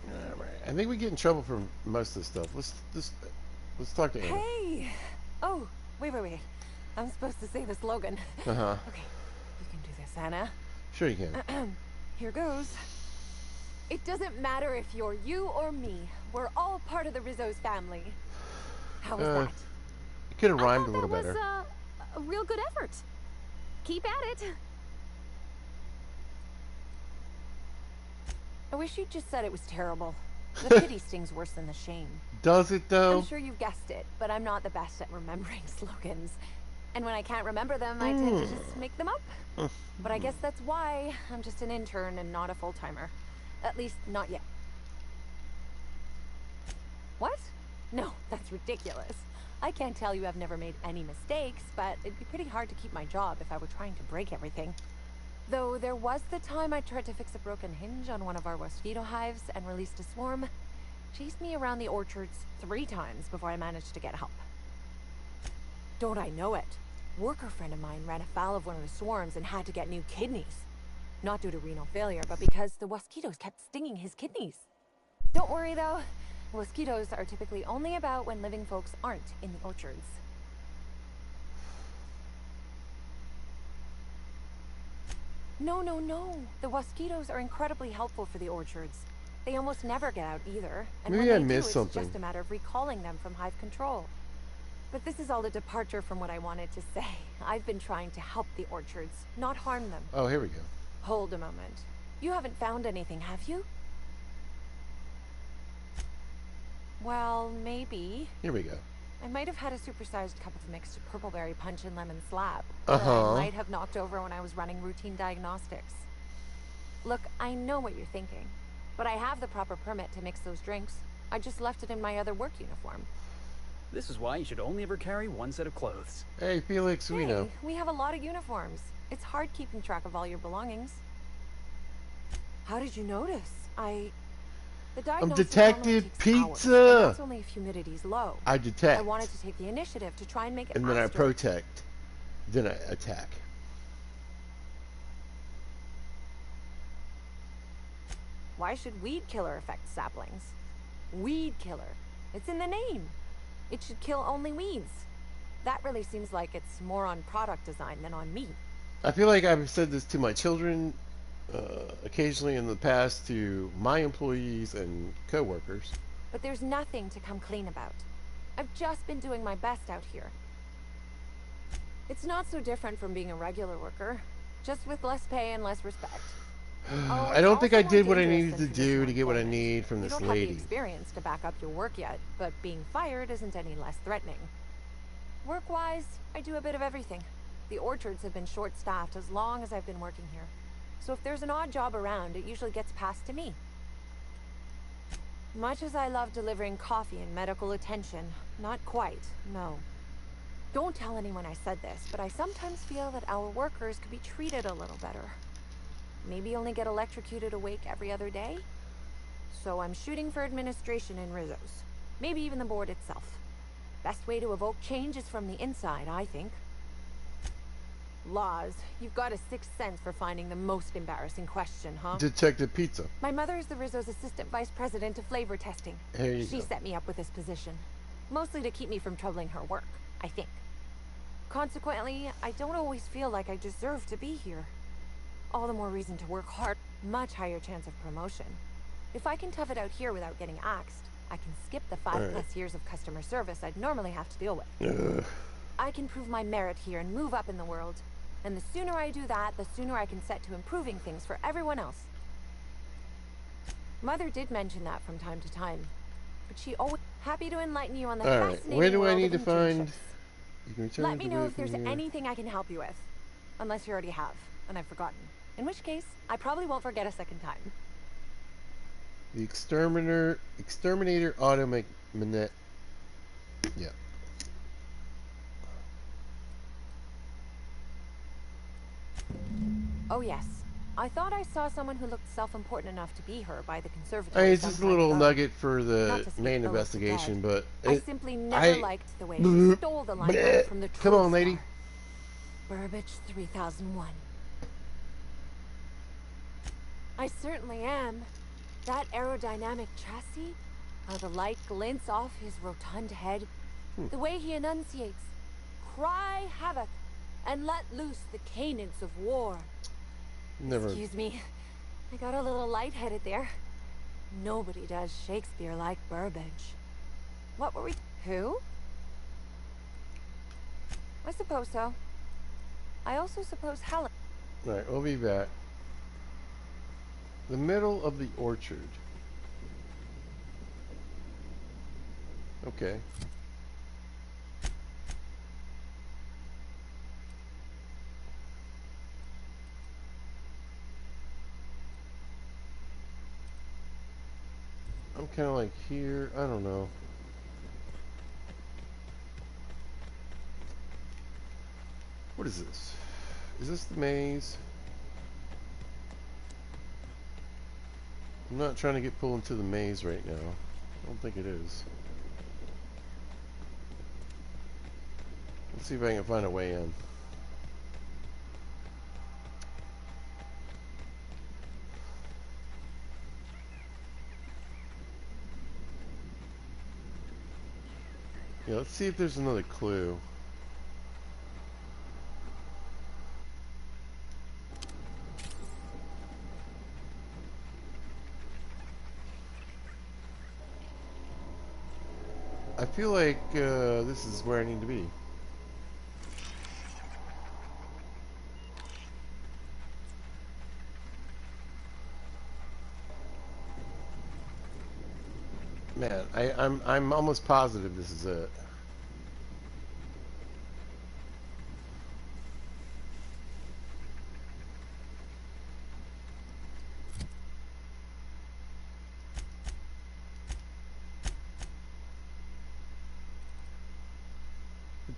Alright. I think we get in trouble for most of the stuff. Let's talk to Anna. Hey! Oh, wait. I'm supposed to say the slogan. Uh-huh. Okay, you can do this, Anna. Sure you can. Here goes. It doesn't matter if you're you or me. We're all part of the Rizzo's family. How was that? It could have rhymed a I little thought that better. was a real good effort. Keep at it. I wish you'd just said it was terrible. The pity stings worse than the shame. Does it though? I'm sure you've guessed it, but I'm not the best at remembering slogans. And when I can't remember them, I tend to just make them up. But I guess that's why I'm just an intern and not a full-timer. At least, not yet. What? No, that's ridiculous. I can't tell you I've never made any mistakes, but it'd be pretty hard to keep my job if I were trying to break everything. Though there was the time I tried to fix a broken hinge on one of our mosquito hives and released a swarm. Chased me around the orchards 3 times before I managed to get help. Don't I know it? Worker friend of mine ran afoul of one of the swarms and had to get new kidneys. Not due to renal failure, but because the mosquitoes kept stinging his kidneys. Don't worry though, mosquitoes are typically only about when living folks aren't in the orchards. No. The mosquitoes are incredibly helpful for the orchards. They almost never get out either. And Maybe when I they missed do, it's something. just a matter of recalling them from Hive control. But this is all a departure from what I wanted to say. I've been trying to help the orchards, not harm them. Oh, here we go. Hold a moment. You haven't found anything, have you? Well, maybe. Here we go. I might have had a supersized cup of mixed PurpleBerry punch and lemon slab. Uh-huh. That I might have knocked over when I was running routine diagnostics. Look, I know what you're thinking, but I have the proper permit to mix those drinks. I just left it in my other work uniform. This is why you should only ever carry one set of clothes. Hey, Felix, we know. Hey, we have a lot of uniforms. It's hard keeping track of all your belongings. How did you notice? The I'm diagnosis Detective normally takes Pizza. hours, and that's only if humidity's low. I detect. I wanted to take the initiative to try and make it And then I faster. protect. Then I attack. Why should weed killer affect saplings? Weed killer. It's in the name. It should kill only weeds. That really seems like it's more on product design than on me. I feel like I've said this to my children occasionally in the past, to my employees and co-workers. But there's nothing to come clean about. I've just been doing my best out here. It's not so different from being a regular worker, just with less pay and less respect. Oh, I don't think I also more did what I dangerous needed than to do traditional to get what I employment. need from You this don't have the lady. experience to back up your work yet, but being fired isn't any less threatening. Work-wise, I do a bit of everything. The orchards have been short-staffed as long as I've been working here. So if there's an odd job around, it usually gets passed to me. Much as I love delivering coffee and medical attention, not quite, no. Don't tell anyone I said this, but I sometimes feel that our workers could be treated a little better. Maybe only get electrocuted awake every other day? So I'm shooting for administration in Rizzo's. Maybe even the board itself. Best way to evoke change is from the inside, I think. Laws, you've got a sixth sense for finding the most embarrassing question, huh? Detective Pizza. My mother is the Rizzo's assistant vice president of flavor testing. Here you She go. set me up with this position. Mostly to keep me from troubling her work, I think. Consequently, I don't always feel like I deserve to be here. All the more reason to work hard. Much higher chance of promotion. If I can tough it out here without getting axed, I can skip the 5+ years of customer service I'd normally have to deal with. I can prove my merit here and move up in the world. And the sooner I do that, the sooner I can set to improving things for everyone else. Mother did mention that from time to time. But she always happy to enlighten you on the Alright, fascinating where do I world need of to find... internships. You can return Let me to know the if there's from here. anything I can help you with. Unless you already have, and I've forgotten. In which case, I probably won't forget a second time. The exterminator automatic. Yeah. Oh yes. I thought I saw someone who looked self-important enough to be her by the I conservatory. mean, it's just a some time little ago. nugget for Not the to speak main ill of the investigation, dead. but I simply never liked the way she stole the limelight from the Come on, lady. Burbage 3001. I certainly am. That aerodynamic chassis, how the light glints off his rotund head, the way he enunciates, cry havoc, and let loose the cadence of war. Never. Excuse me, I got a little lightheaded there. Nobody does Shakespeare like Burbage. What were we... Who? I suppose so. I also suppose Helen... Alright, we'll be back. The middle of the orchard. Okay. I'm kind of like here. I don't know. What is this? Is this the maze? I'm not trying to get pulled into the maze right now. I don't think it is. Let's see if I can find a way in. Yeah, let's see if there's another clue. I feel like this is where I need to be. Man, I'm almost positive this is it.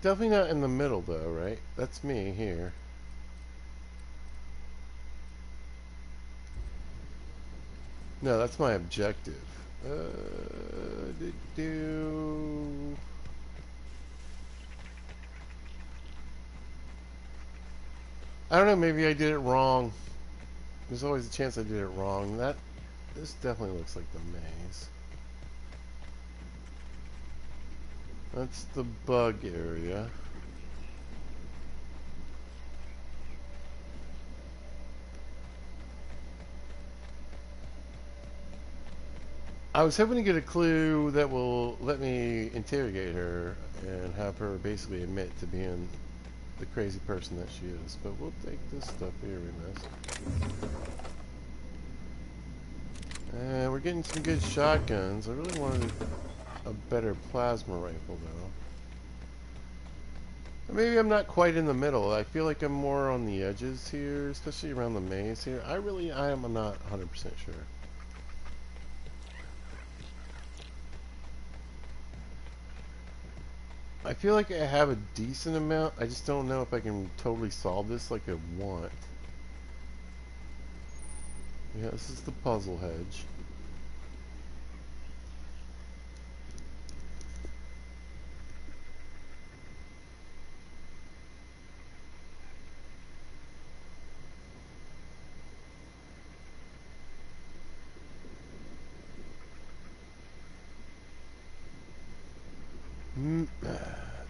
Definitely not in the middle though, right? That's me here. No, that's my objective. Do. I don't know, maybe I did it wrong. There's always a chance I did it wrong. This definitely looks like the maze. That's the bug area. I was hoping to get a clue that will let me interrogate her and have her basically admit to being the crazy person that she is. But we'll take this stuff here we missed. And we're getting some good shotguns. I really wanted a better plasma rifle though. Maybe I'm not quite in the middle. I feel like I'm more on the edges here, especially around the maze here. I'm not 100% sure. I feel like I have a decent amount. I just don't know if I can totally solve this like I want. Yeah, this is the puzzle hedge.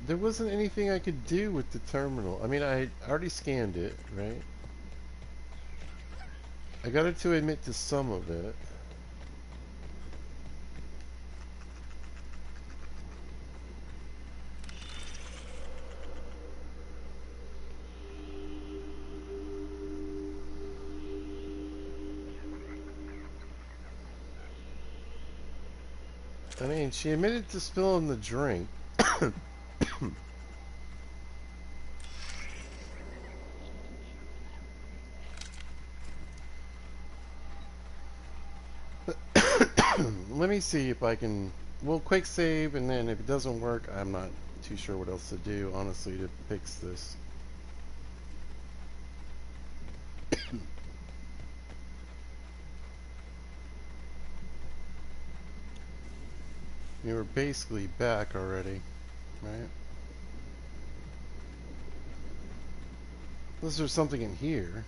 There wasn't anything I could do with the terminal. I mean, I already scanned it, right? I got it to admit to some of it. I mean, she admitted to spilling the drink. Let me see if I can. We'll quick save, and then if it doesn't work, I'm not too sure what else to do, honestly, to fix this. We were basically back already, right? Unless there's something in here.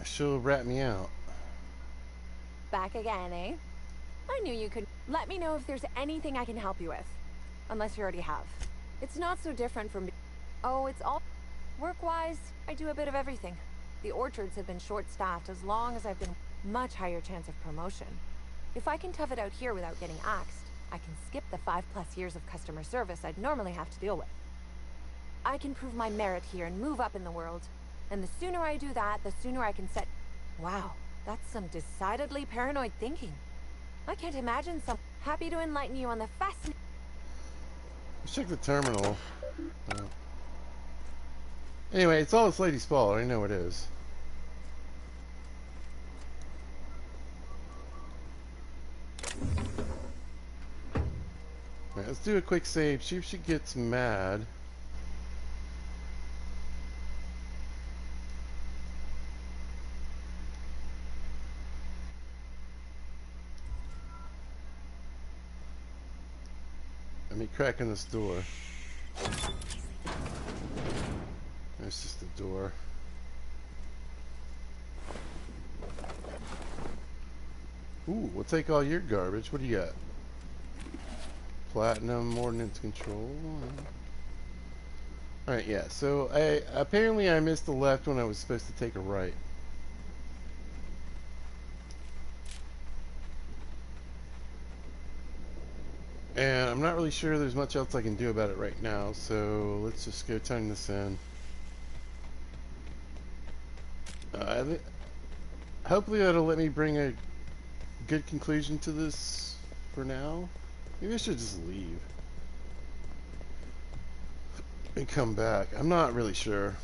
She'll rat me out. Back again, eh? I knew you could. Let me know if there's anything I can help you with. Unless you already have. It's not so different from... Oh, it's all... Work-wise, I do a bit of everything. The orchards have been short-staffed as long as I've been... Much higher chance of promotion. If I can tough it out here without getting axed, I can skip the 5+ years of customer service I'd normally have to deal with. I can prove my merit here and move up in the world. And the sooner I do that, the sooner I can set... Wow, that's some decidedly paranoid thinking. I can't imagine some... Happy to enlighten you on the fascinating... Let's check the terminal. Anyway, it's all this lady's fault. I know it is. Alright, let's do a quick save. See if she gets mad. Let me crack in this door. There's just the door. Ooh, we'll take all your garbage. What do you got? Platinum, ordnance control. Alright, yeah, so apparently I missed the left when I was supposed to take a right. And I'm not really sure there's much else I can do about it right now, so let's just go turn this in. Hopefully that'll let me bring a good conclusion to this for now. Maybe I should just leave and come back. I'm not really sure.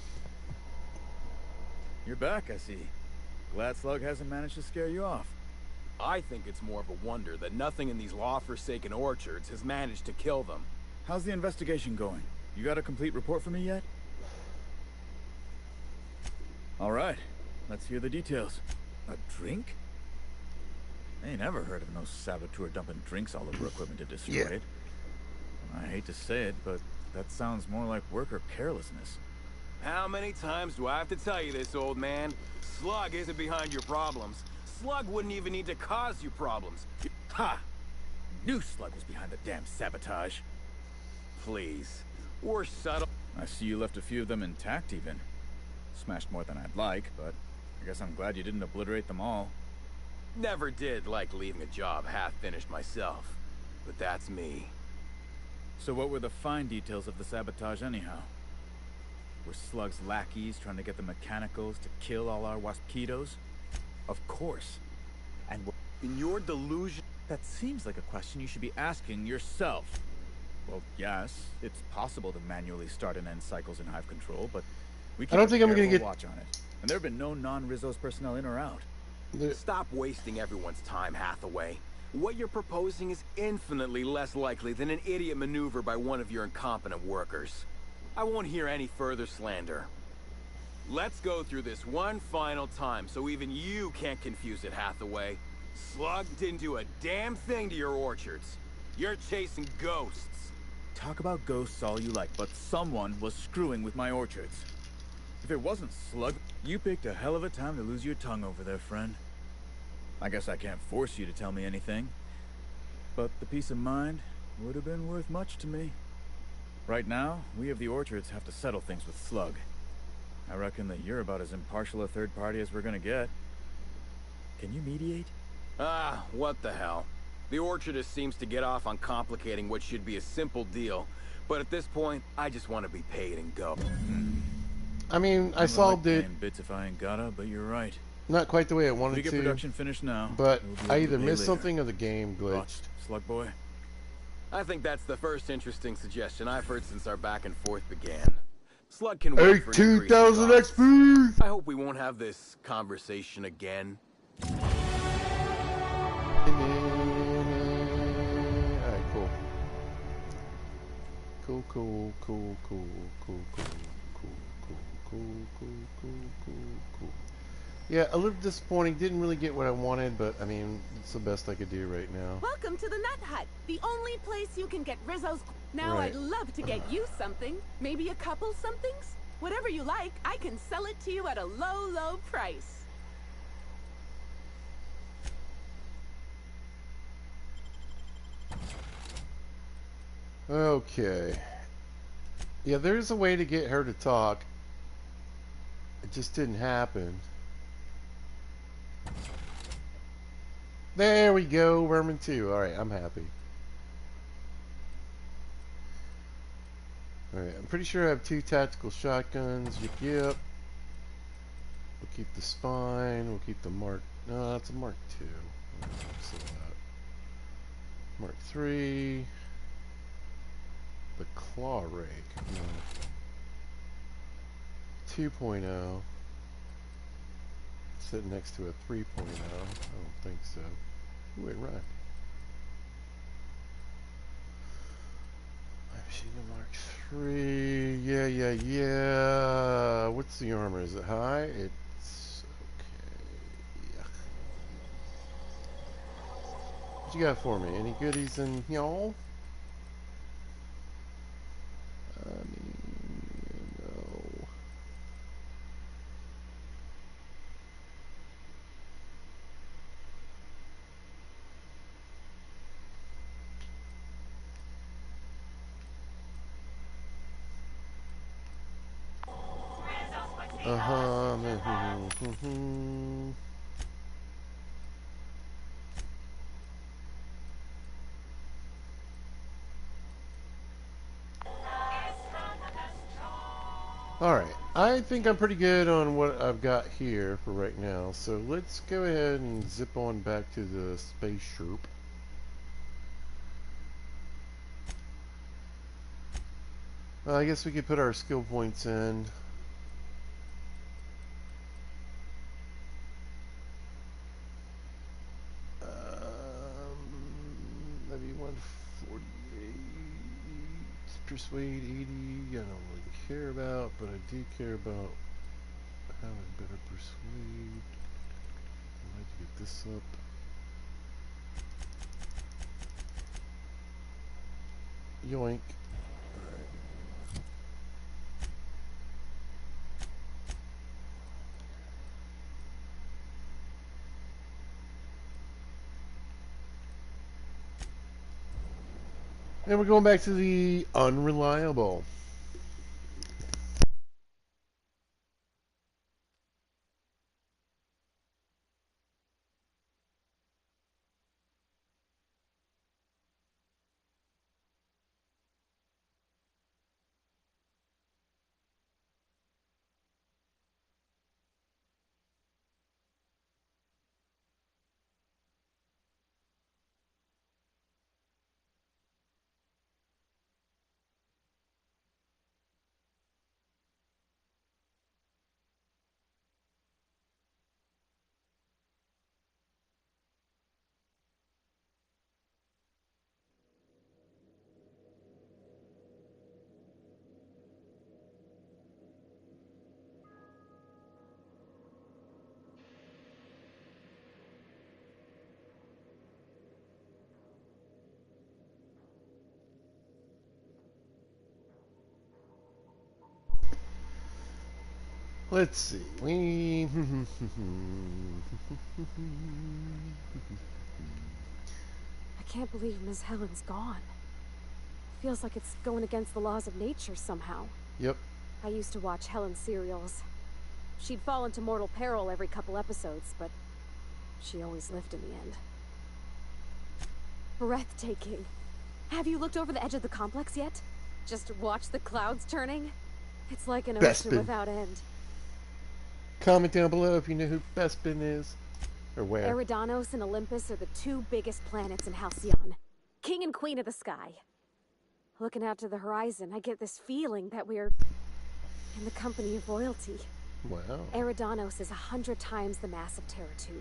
You're back, I see. Glad Slug hasn't managed to scare you off. I think it's more of a wonder that nothing in these law-forsaken orchards has managed to kill them. How's the investigation going? You got a complete report for me yet? All right, let's hear the details. A drink? I ain't never heard of no saboteur dumping drinks all over equipment to destroy it. I hate to say it, but that sounds more like worker carelessness. How many times do I have to tell you this, old man? Slug isn't behind your problems. Slug wouldn't even need to cause you problems. Ha! Knew Slug was behind the damn sabotage. Please. We're subtle. I see you left a few of them intact even. Smashed more than I'd like, but I guess I'm glad you didn't obliterate them all. Never did like leaving a job half-finished myself. But that's me. So what were the fine details of the sabotage anyhow? Were Slug's lackeys trying to get the mechanicals to kill all our waspitos? Of course. And in your delusion... That seems like a question you should be asking yourself. Well, yes, it's possible to manually start and end cycles in Hive Control, but we keep I don't think I'm gonna get watch on it. And there have been no non-Rizzo's personnel in or out. Stop wasting everyone's time, Hathaway. What you're proposing is infinitely less likely than an idiot maneuver by one of your incompetent workers. I won't hear any further slander. Let's go through this one final time so even you can't confuse it, Hathaway. Slug didn't do a damn thing to your orchards. You're chasing ghosts. Talk about ghosts all you like, but someone was screwing with my orchards. If it wasn't Slug, you picked a hell of a time to lose your tongue over there, friend. I guess I can't force you to tell me anything, but the peace of mind would have been worth much to me. Right now, we of the orchards have to settle things with Slug. I reckon that you're about as impartial a third party as we're gonna get. Can you mediate? Ah, what the hell. The orchardist seems to get off on complicating what should be a simple deal, but at this point, I just want to be paid and go. I mean, I solved it. Bits if I ain't gotta, but you're right. Not quite the way I wanted We get to. production finished now, but we'll I either missed something or the game glitched. Watched, Slug boy. I think that's the first interesting suggestion I've heard since our back and forth began. Slug can wait for 18,000 XP! I hope we won't have this conversation again. Alright, cool. Cool. Yeah, a little disappointing. Didn't really get what I wanted, but I mean, it's the best I could do right now. Welcome to the Nut Hut, the only place you can get Rizzo's. Now Right. I'd love to get you something, maybe a couple somethings. Whatever you like, I can sell it to you at a low, low price. Okay. Yeah, there's a way to get her to talk. It just didn't happen. There we go, Vermin 2. Alright, I'm happy. Alright, I'm pretty sure I have 2 tactical shotguns. Yep. We'll keep the spine. We'll keep the Mark... No, that's a Mark 2. So Mark 3. The claw rake. No. 2.0. Sitting next to a 3.0. I don't think so. Ooh, wait, right. Machine gun Mark 3. Yeah. What's the armor? Is it high? It's okay. Yeah. What you got for me? Any goodies in y'all? I mean, no. Alright, I think I'm pretty good on what I've got here for right now, so let's go ahead and zip on back to the spaceship. I guess we could put our skill points in. Maybe 148, persuade 80, I don't really care about, but I do care about how I better persuade. I'd like to get this up. Yoink. Alright. And we're going back to the unreliable. Let's see. We I can't believe Miss Helen's gone. Feels like it's going against the laws of nature somehow. Yep. I used to watch Helen's serials. She'd fall into mortal peril every couple episodes, but she always lived in the end. Breathtaking. Have you looked over the edge of the complex yet? Just watch the clouds turning? It's like an ocean Bespin. without end. Comment down below if you know who Bespin is. Or where. Eridanos and Olympus are the two biggest planets in Halcyon. King and Queen of the Sky. Looking out to the horizon, I get this feeling that we're in the company of royalty. Wow. Eridanos is 100 times the mass of Terra 2.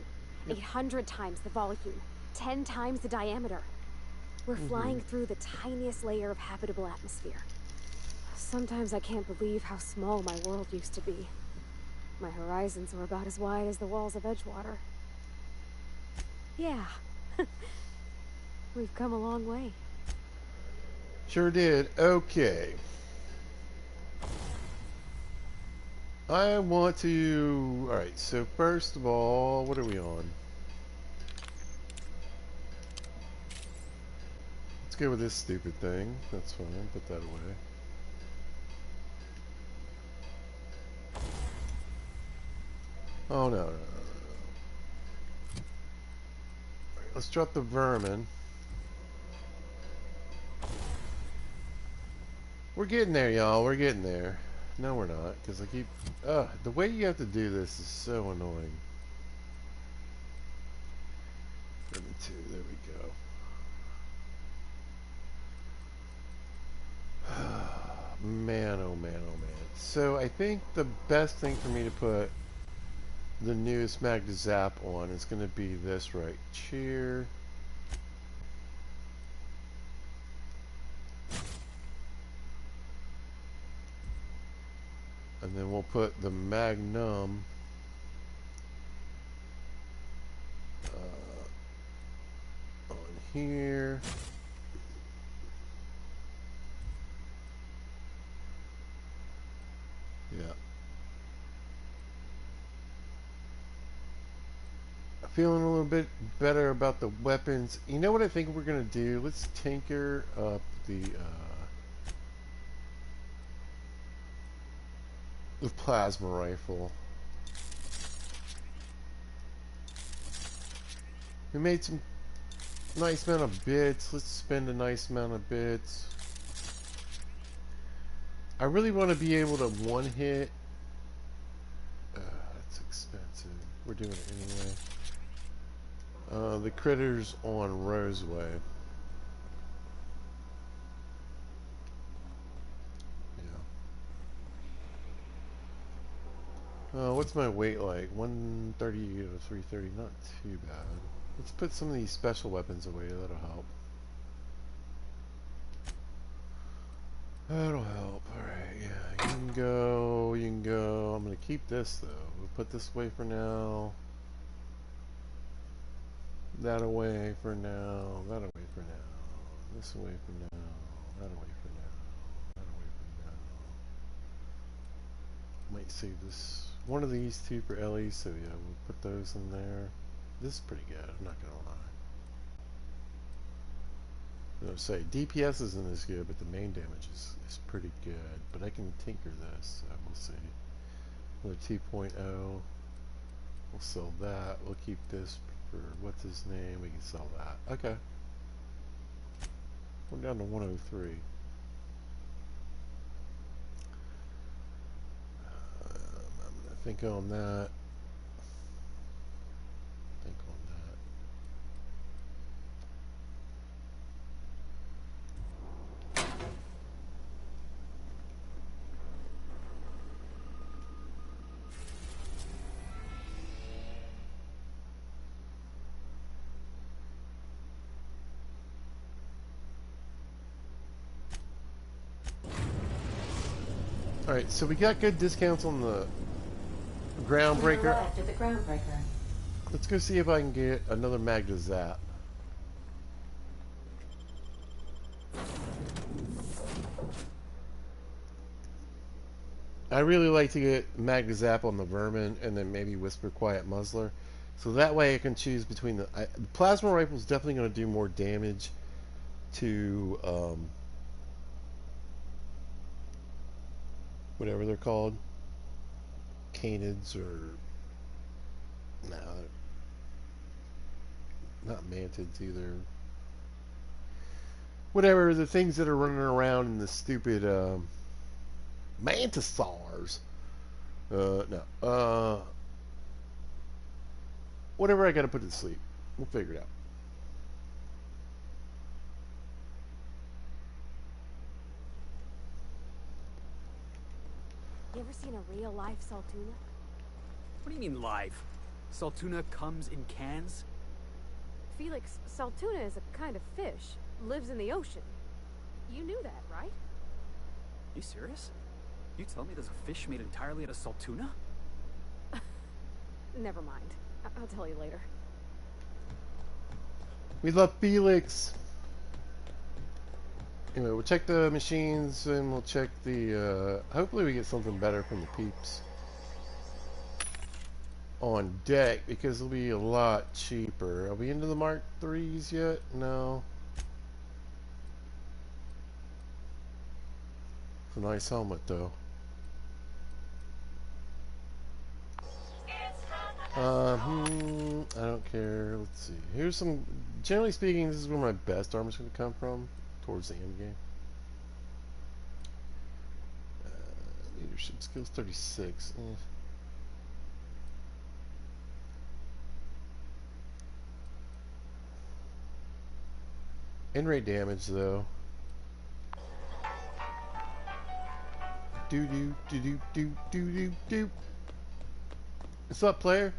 800 times the volume. 10 times the diameter. We're flying through the tiniest layer of habitable atmosphere. Sometimes I can't believe how small my world used to be. My horizons were about as wide as the walls of Edgewater. Yeah. We've come a long way. Sure did. Okay. I want to... Alright, so first of all, what are we on? Let's go with this stupid thing. That's fine. Put that away. Oh, no. Alright, let's drop the vermin. We're getting there, y'all. We're getting there. No, we're not, because I keep... the way you have to do this is so annoying. 32, there we go. Man, oh man, oh man. So I think the best thing for me to put the newest Magda Zap on is going to be this right here. And then we'll put the Magnum on here. Yeah. Feeling a little bit better about the weapons. You know what I think we're going to do? Let's tinker up the plasma rifle. We made some nice amount of bits. Let's spend a nice amount of bits. I really want to be able to one hit. That's expensive. We're doing it anyway. The critters on Roseway. Yeah. What's my weight like? 130 to 330. Not too bad. Let's put some of these special weapons away. That'll help. That'll help. Alright, yeah. You can go. You can go. I'm going to keep this, though. We'll put this away for now. That away for now. That away for now. This away for now. That away for now. That away for now. Might save this. One of these two for Ellie, so yeah, we'll put those in there. This is pretty good, I'm not going to lie. I was say, DPS isn't as good, but the main damage is pretty good. But I can tinker this, so we'll see. Another 2.0. We'll sell that. We'll keep this for, what's his name? We can sell that. Okay. We're down to 103. I'm going to think on that. Think on that. Alright, so we got good discounts on the Groundbreaker. After the Groundbreaker. Let's go see if I can get another Magda Zap. I really like to get Magda Zap on the Vermin and then maybe Whisper Quiet Muzzler. So that way I can choose between the Plasma Rifle is definitely going to do more damage to whatever they're called, canids or no, not mantids either. Whatever the things that are running around in the stupid mantisaurs. No. Whatever I got to put to sleep. We'll figure it out. You ever seen a real life Saltuna? What do you mean live? Saltuna comes in cans? Felix, Saltuna is a kind of fish. Lives in the ocean. You knew that, right? You serious? You tell me there's a fish made entirely out of Saltuna? Never mind. I'll tell you later. We love Felix. Anyway, we'll check the machines and we'll check the, hopefully we get something better from the peeps on deck because it'll be a lot cheaper. Are we into the Mark IIIs yet? No. It's a nice helmet though. I don't care. Let's see. Here's some, generally speaking, this is where my best armor's going to come from. Towards the end game. Leadership skills 36. In-rate damage though. Do. What's up, player?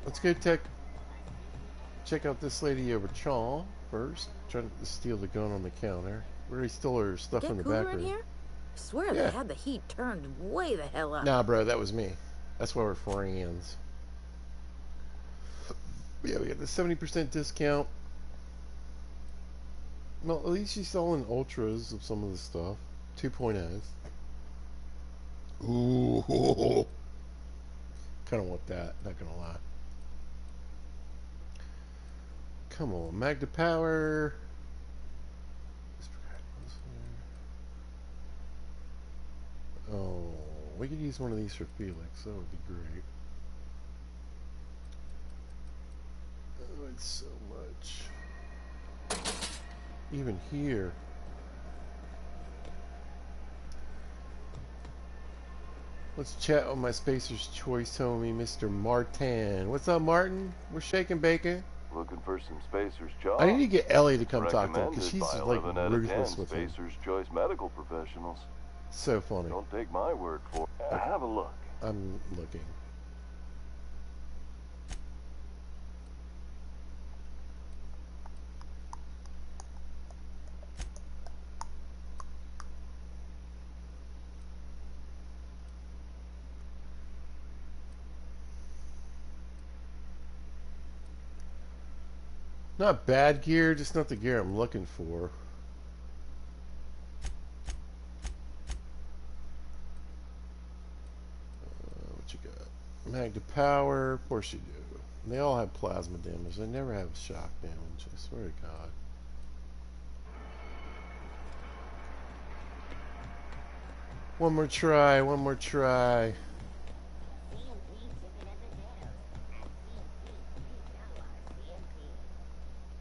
Let's go check out this lady over Chaw first. Trying to steal the gun on the counter. We already stole her stuff in the back room. Here? I swear they had the heat turned way the hell up. Nah, bro, that was me. That's why we're friends. Yeah, we got the 70% discount. Well, at least she's selling ultras of some of the stuff. 2.0s. Ooh. Kind of want that, not gonna lie. Come on, Magda Power. Oh, we could use one of these for Felix. That would be great. Oh, it's so much. even here. Let's chat with my Spacer's Choice homie, Mr. Martin. What's up, Martin? We're shaking bacon. Looking for some Spacer's Choice? I need to get Ellie to come talk to him, because Recommended she's by like 11 out of 10 ruthless with him. Spacer's Choice medical professionals. So funny. Don't take my word for it. Have a look. I'm looking. Not bad gear, just not the gear I'm looking for. What you got? Mag to power, of course you do. They all have plasma damage. They never have shock damage. I swear to God. One more try, one more try.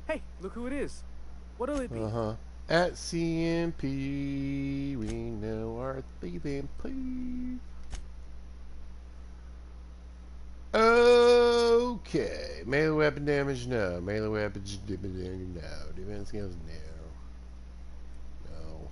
Hey, look who it is. What'll it be? At CMP, we know our thieving please. Okay. Melee weapon damage, no. Melee weapon damage, no. Defense skills, no. No.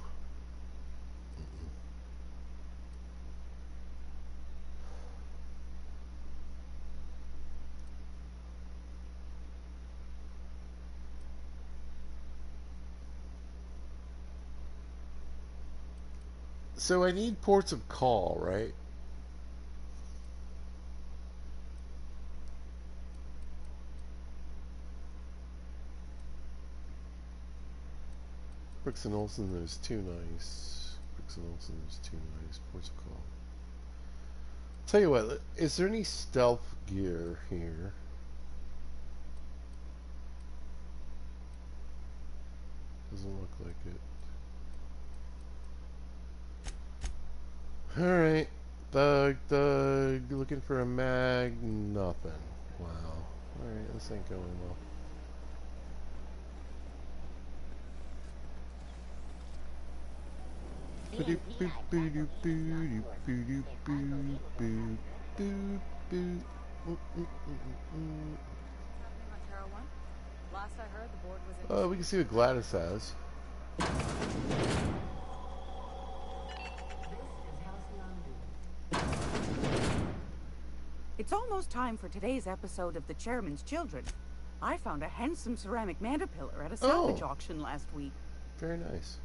So I need ports of call, right? Brooks and Olsen is too nice. Brooks and Olsen is too nice. Ports of call. Tell you what, is there any stealth gear here? Doesn't look like it. Alright. Thug, looking for a mag, nothing. Wow. Alright, this ain't going well. We can see what Gladys has. It's almost time for today's episode of The Chairman's Children. I found a handsome ceramic mandapillar at a salvage auction last week. Very nice.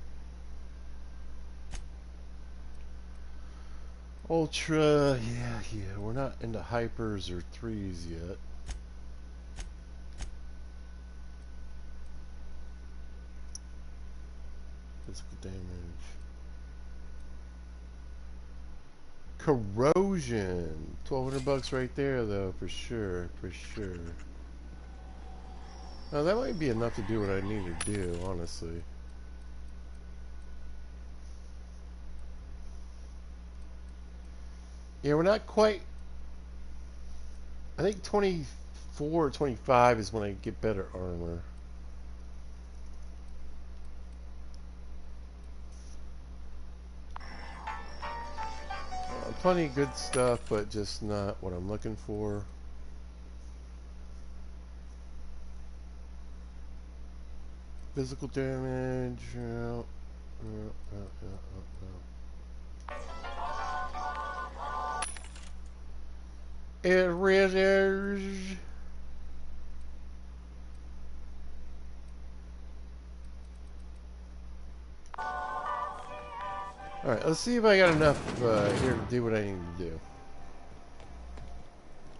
Ultra, yeah, we're not into hypers or threes yet. Physical damage. Corrosion. $1,200 right there, though, for sure, for sure. Now that might be enough to do what I need to do, honestly. Yeah, we're not quite. I think 24 or 25 is when I get better armor. Plenty of good stuff, but just not what I'm looking for. Physical damage. Erasers. Alright, let's see if I got enough here to do what I need to do.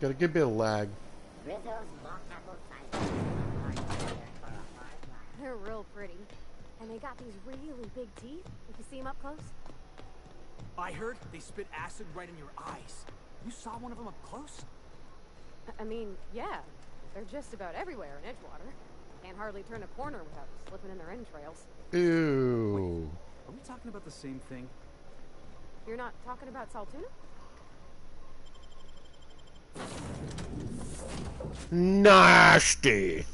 Got a good bit of lag. They're real pretty. And they got these really big teeth, if you see them up close. I heard they spit acid right in your eyes. You saw one of them up close? I mean, yeah. They're just about everywhere in Edgewater. Can't hardly turn a corner without slipping in their entrails. Ew. Wait, are we talking about the same thing? You're not talking about Saltuna? Nasty.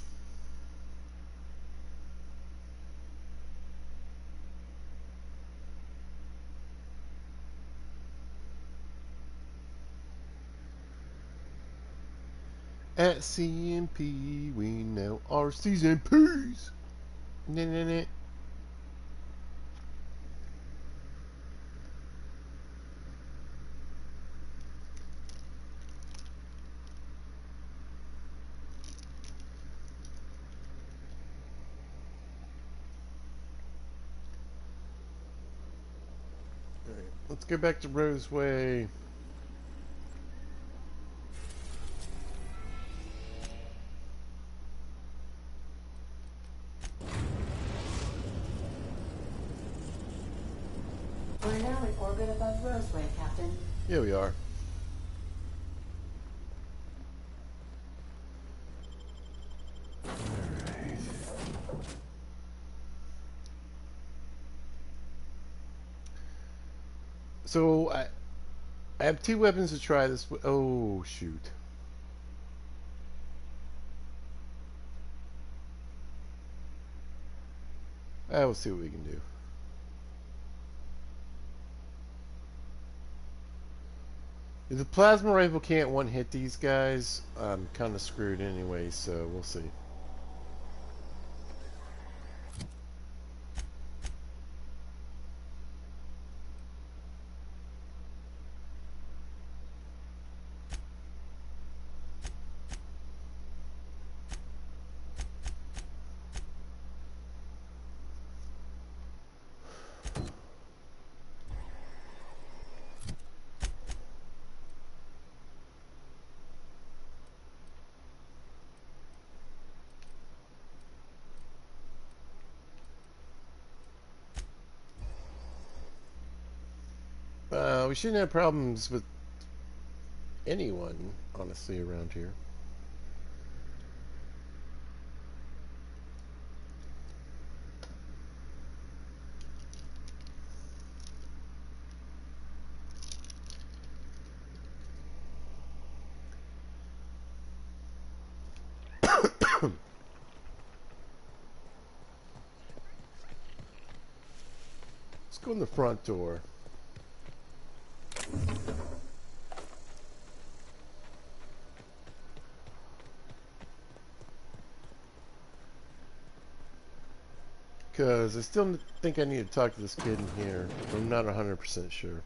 At CMP, we now are season P's. Nah, nah, nah. Alright, let's go back to Roseway. We're now in orbit above Roseway, Captain. Here we are. Alright. So, I have two weapons to try this with. Oh, shoot. We'll see what we can do. If the plasma rifle can't one-hit these guys, I'm kind of screwed anyway, so we'll see. We shouldn't have problems with anyone, honestly, around here. Let's go in the front door. Because I still think I need to talk to this kid in here. I'm not 100% sure.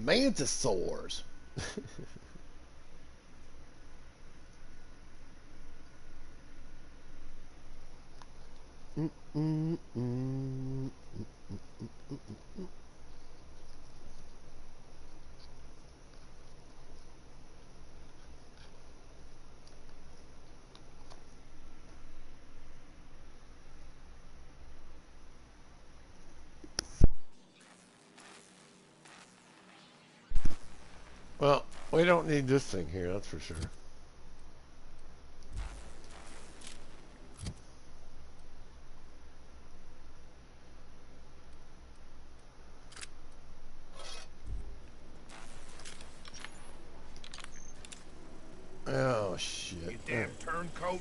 Mantisaurs. Well, we don't need this thing here, that's for sure. Oh, shit. You damn turncoat.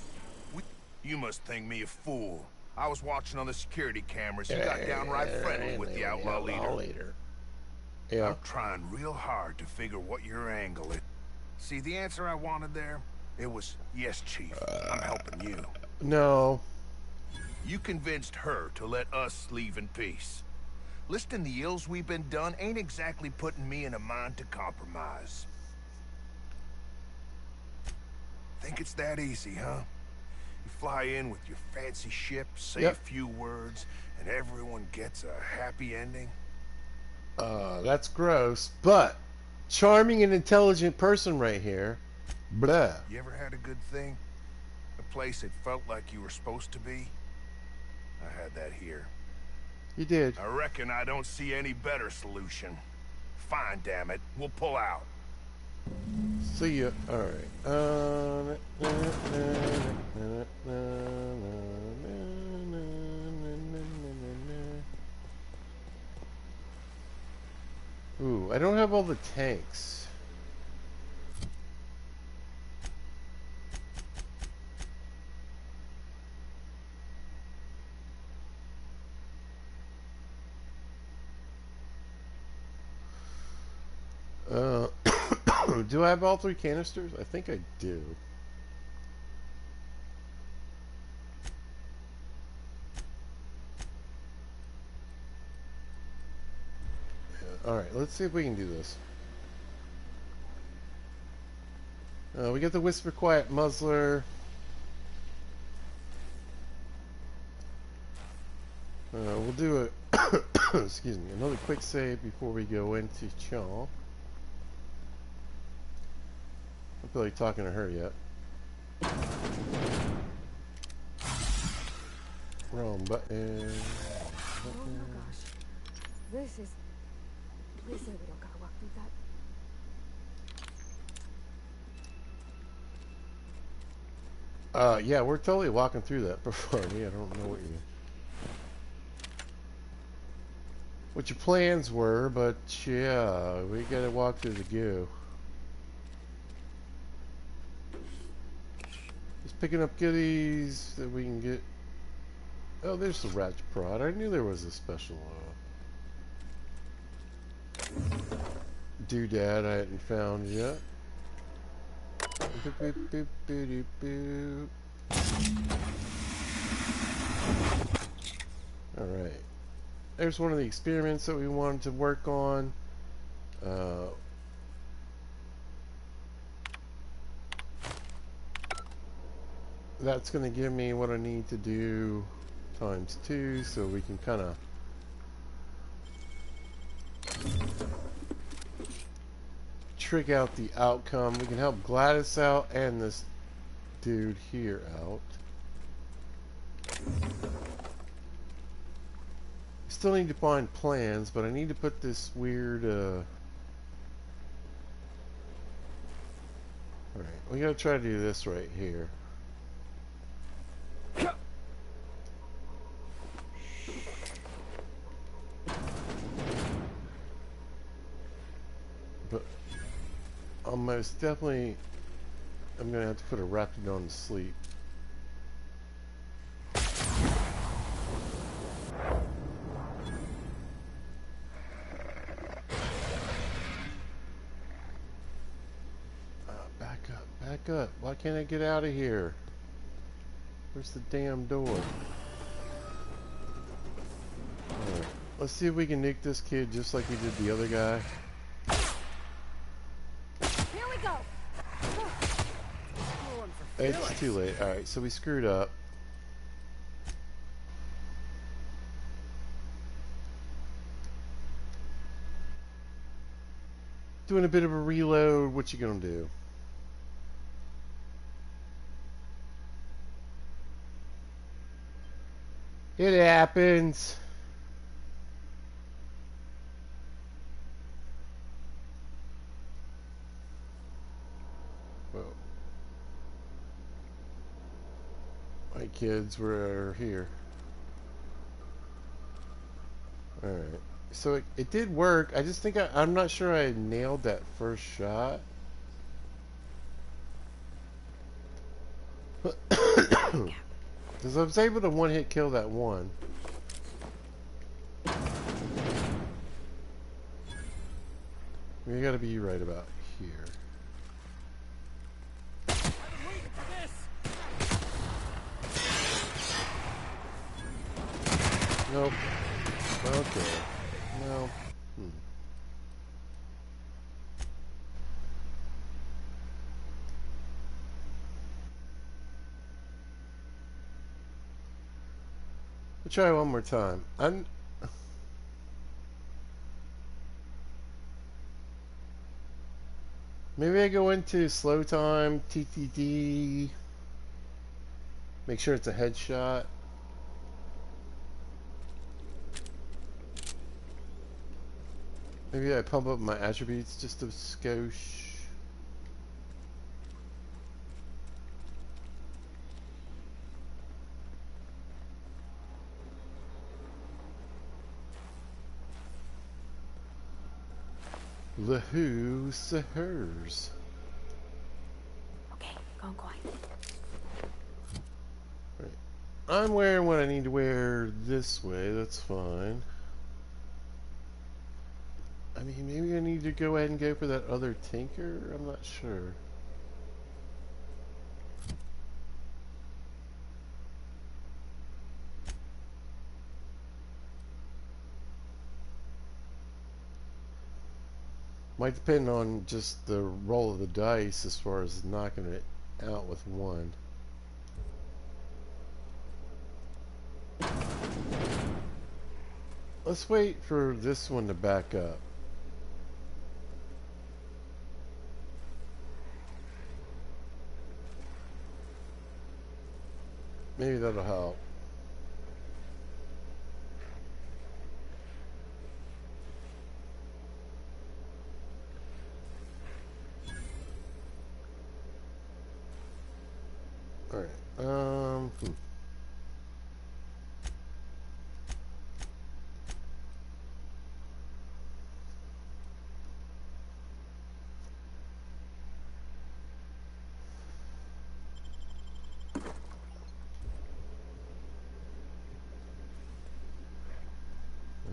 You must think me a fool. I was watching on the security cameras. You got downright friendly with the outlaw leader. Yeah. I'm trying real hard to figure what your angle is. See the answer I wanted there? It was, yes, Chief, I'm helping you. No. You convinced her to let us leave in peace. Listing the ills we've been done ain't exactly putting me in a mind to compromise. Think it's that easy, huh? You fly in with your fancy ship, say a few words, and everyone gets a happy ending? That's gross, but charming and intelligent person right here. Blah. You ever had a good thing? A place that felt like you were supposed to be? I had that here. You did. I reckon I don't see any better solution. Fine, damn it. We'll pull out. See ya. Alright. Ooh, I don't have all the tanks. Do I have all 3 canisters? I think I do. Yeah. Alright, let's see if we can do this. We got the Whisper Quiet Muzzler. We'll do a excuse me, another quick save before we go into Chaw. I'm probably talking to her yet. Wrong button. Oh my gosh. This is... Please say we don't gotta walk through that. Yeah, we're totally walking through that before me. I don't know what your plans were, but yeah, we gotta walk through the goo. Just picking up goodies that we can get. Oh, there's the Ratchet Prod. I knew there was a special doodad I hadn't found yet. Boop, boop, boop, boop, boop, boop. Alright. There's one of the experiments that we wanted to work on. That's going to give me what I need to do times 2, so we can kind of trick out the outcome. We can help Gladys out and this dude here out. Still need to find plans, but I need to put this weird alright, we gotta try to do this right here. But almost definitely I'm gonna have to put a Raptidon to sleep. Back up. Why can't I get out of here? Where's the damn door? Alright. Let's see if we can nuke this kid just like we did the other guy. Here we go. It's too late. Alright, so we screwed up. Doing a bit of a reload. What you gonna do? It happens. Whoa. My kids were here. Alright. So it did work. I just think I'm not sure I nailed that first shot. Because I was able to one-hit kill that one. We gotta be right about here. Nope. Okay. No. We'll try one more time. Maybe I go into slow time, TTD. Make sure it's a headshot. Maybe I pump up my attributes just a skosh. The who's the hers. Okay, going quiet. Right. I'm wearing what I need to wear this way, that's fine. I mean, maybe I need to go ahead and go for that other tinker? I'm not sure. Might depend on just the roll of the dice as far as knocking it out with one. Let's wait for this one to back up. Maybe that'll help. Alright,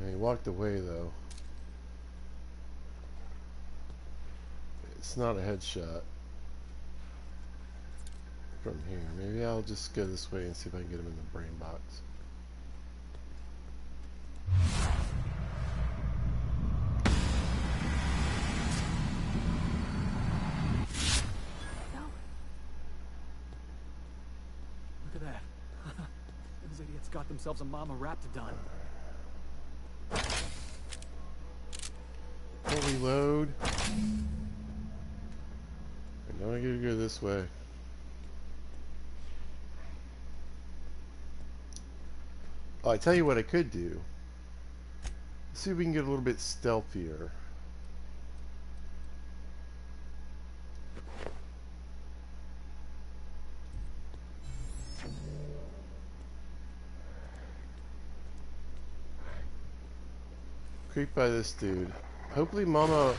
He walked away though. It's not a headshot from here. Maybe I'll just go this way and see if I can get him in the brain box. Look at that. Those idiots got themselves a mama raptidon. Don't reload. I know I gotta go this way. Oh, I tell you what I could do. Let's see if we can get a little bit stealthier. Creep by this dude. Hopefully Mama...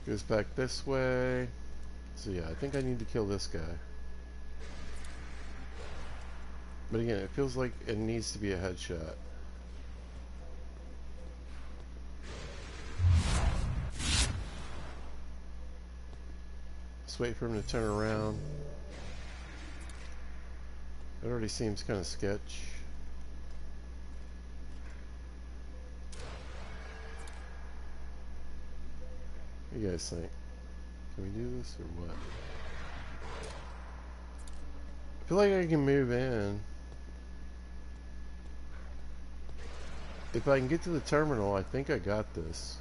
goes back this way. So yeah, I think I need to kill this guy. But again, it feels like it needs to be a headshot. Let's wait for him to turn around. It already seems kind of sketch. What do you guys think? Can we do this or what? I feel like I can move in. If I can get to the terminal, I think I got this.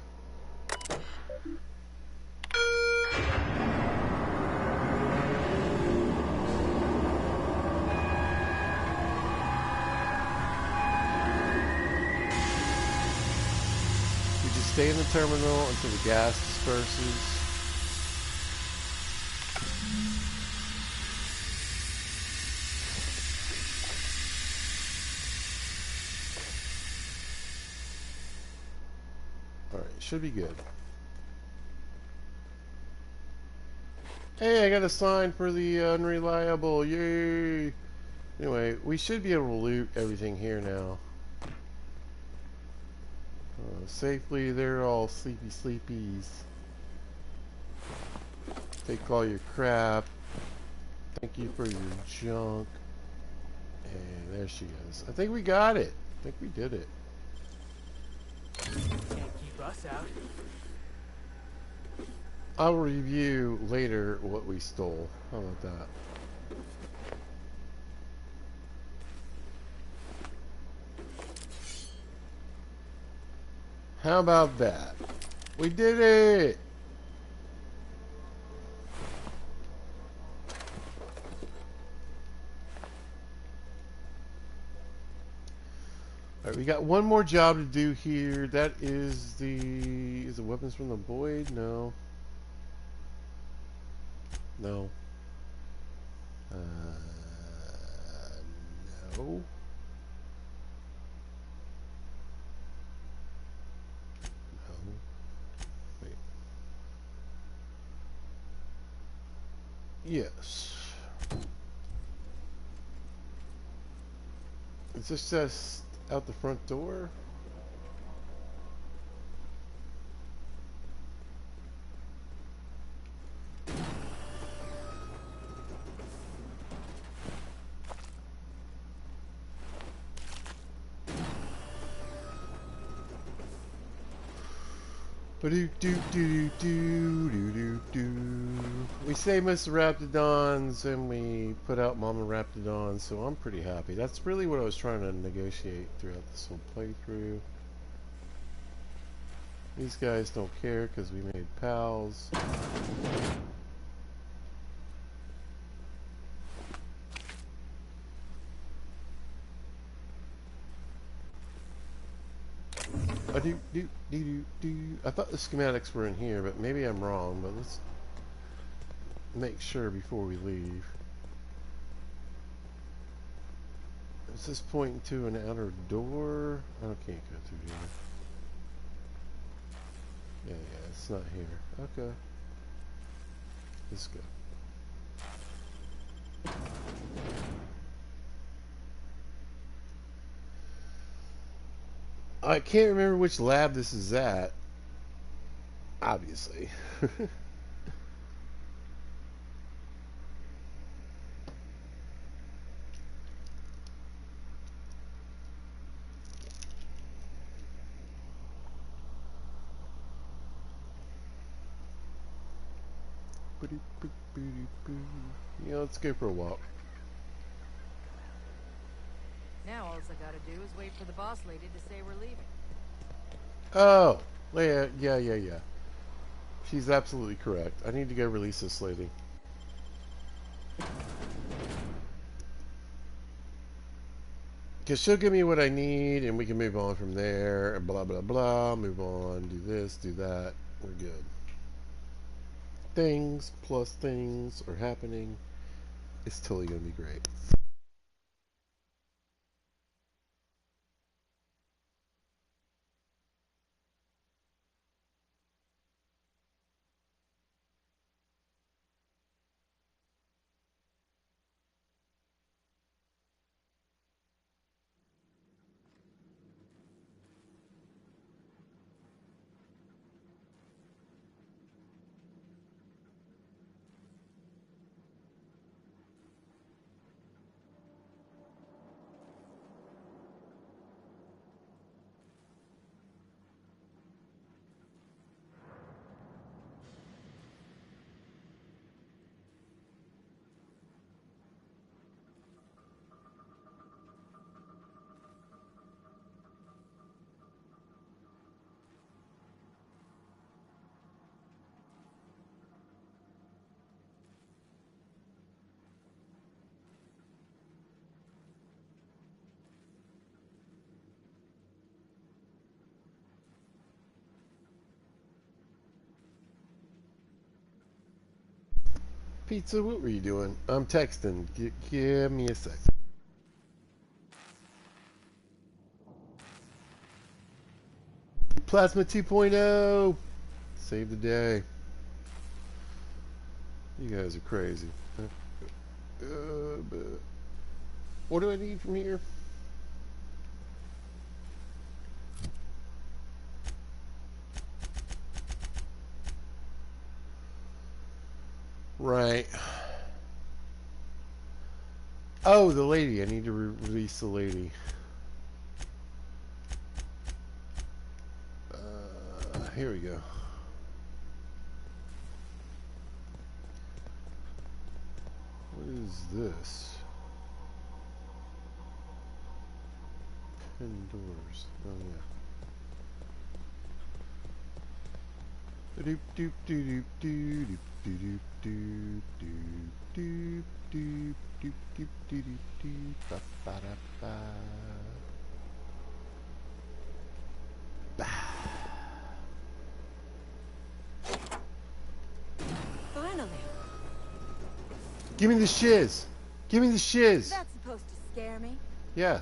We just stay in the terminal until the gas disperses. Should be good. Hey, I got a sign for the unreliable. Yay! Anyway, we should be able to loot everything here now. Safely, they're all sleepies. Take all your crap. Thank you for your junk. And there she is. I think we got it. I think we did it. Us out. I'll review later what we stole. How about that? How about that? We did it! Alright, we got one more job to do here. That is the... Is the weapons from the void? No. No. No. No. Wait. Yes. Is this just out the front door? We save Mr. Raptidons and we put out Mama Raptidon, so I'm pretty happy. That's really what I was trying to negotiate throughout this whole playthrough. These guys don't care because we made pals. I thought the schematics were in here, but maybe I'm wrong. But let's make sure before we leave. Is this pointing to an outer door? I can't go through here. Yeah, it's not here. Okay. Let's go. I can't remember which lab this is at. Obviously. Yeah, let's go for a walk. Now all I gotta do is wait for the boss lady to say we're leaving. Oh, yeah. She's absolutely correct. I need to go release this lady. Because she'll give me what I need, and we can move on from there, and blah, blah, blah. Move on, do this, do that. We're good. Things plus things are happening. It's totally going to be great. Pizza, what were you doing? I'm texting. Give me a sec. Plasma 2.0. Save the day. You guys are crazy. What do I need from here? Right. Oh, the lady. I need to release the lady. Here we go. What is this? Pin doors. Oh, yeah. Doop doop doop doop doop doop doop doop doop doop doop doop doop ba ba da ba. Finally. Give me the shiz. Give me the shiz. That's supposed to scare me. Yeah.